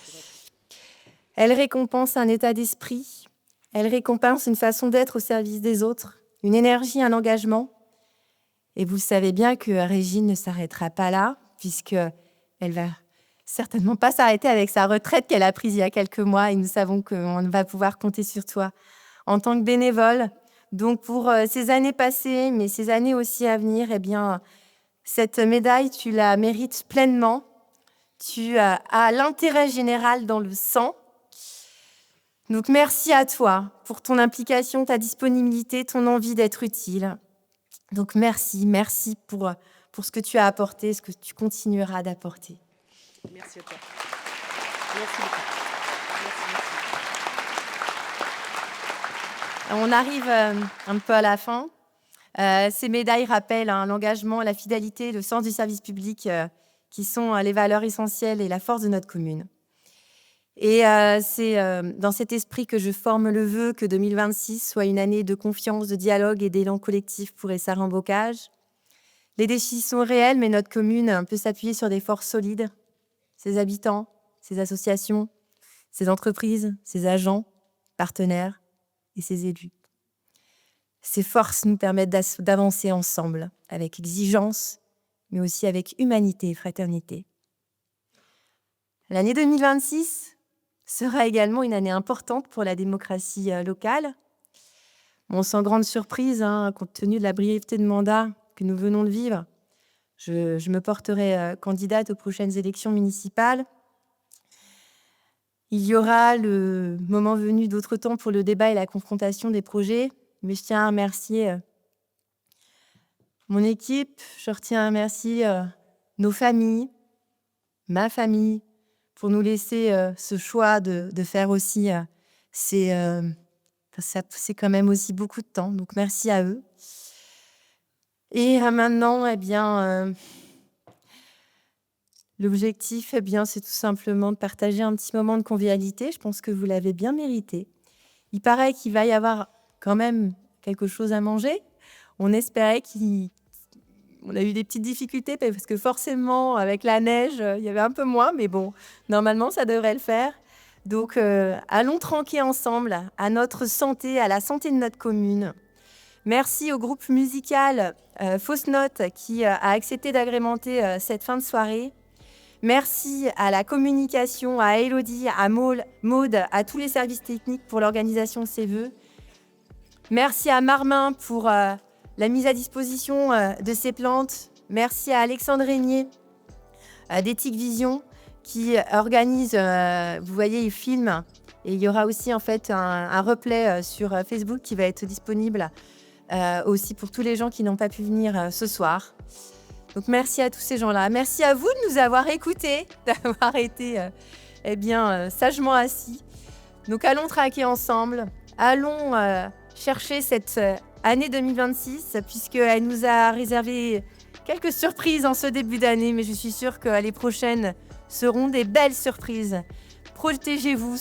Elle récompense un état d'esprit, elle récompense une façon d'être au service des autres, une énergie, un engagement. Et vous savez bien que Régine ne s'arrêtera pas là, puisqu'elle va certainement pas s'arrêter avec sa retraite qu'elle a prise il y a quelques mois. Et nous savons qu'on va pouvoir compter sur toi en tant que bénévole. Donc pour ces années passées, mais ces années aussi à venir, eh bien, cette médaille, tu la mérites pleinement. Tu as l'intérêt général dans le sang. Donc merci à toi pour ton implication, ta disponibilité, ton envie d'être utile. Donc merci pour ce que tu as apporté, ce que tu continueras d'apporter. Merci à toi. Merci beaucoup. On arrive un peu à la fin. Ces médailles rappellent l'engagement, la fidélité, le sens du service public qui sont les valeurs essentielles et la force de notre commune. Et c'est dans cet esprit que je forme le vœu que 2026 soit une année de confiance, de dialogue et d'élan collectif pour Essart en bocage. Les défis sont réels, mais notre commune peut s'appuyer sur des forces solides. Ses habitants, ses associations, ses entreprises, ses agents, partenaires et ses élus. Ces forces nous permettent d'avancer ensemble, avec exigence mais aussi avec humanité et fraternité. L'année 2026 sera également une année importante pour la démocratie locale. Bon, sans grande surprise, compte tenu de la brièveté de mandat que nous venons de vivre, je me porterai candidate aux prochaines élections municipales. Il y aura le moment venu d'autres temps pour le débat et la confrontation des projets, mais je tiens à remercier mon équipe, je retiens à remercier nos familles, ma famille, pour nous laisser ce choix de faire aussi. C'est quand même aussi beaucoup de temps, donc merci à eux. Et maintenant, l'objectif, c'est tout simplement de partager un petit moment de convivialité. Je pense que vous l'avez bien mérité. Il paraît qu'il va y avoir quand même quelque chose à manger. On espérait on a eu des petites difficultés parce que forcément, avec la neige, il y avait un peu moins. Mais bon, normalement, ça devrait le faire. Donc, allons trinquer ensemble à notre santé, à la santé de notre commune. Merci au groupe musical Fausse Note qui a accepté d'agrémenter cette fin de soirée. Merci à la communication, à Élodie, à Maude, à tous les services techniques pour l'organisation de ces vœux. Merci à Marmin pour la mise à disposition de ces plantes. Merci à Alexandre Régnier d'Ethic Vision qui organise, vous voyez, il filme. Et il y aura aussi en fait un replay sur Facebook qui va être disponible aussi pour tous les gens qui n'ont pas pu venir ce soir. Donc merci à tous ces gens-là. Merci à vous de nous avoir écoutés, d'avoir été sagement assis. Donc allons traquer ensemble, allons chercher cette année 2026 puisqu'elle nous a réservé quelques surprises en ce début d'année, mais je suis sûre que les prochaines seront des belles surprises. Protégez-vous,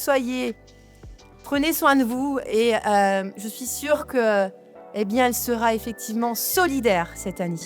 prenez soin de vous et je suis sûre que elle sera effectivement solidaire cette année.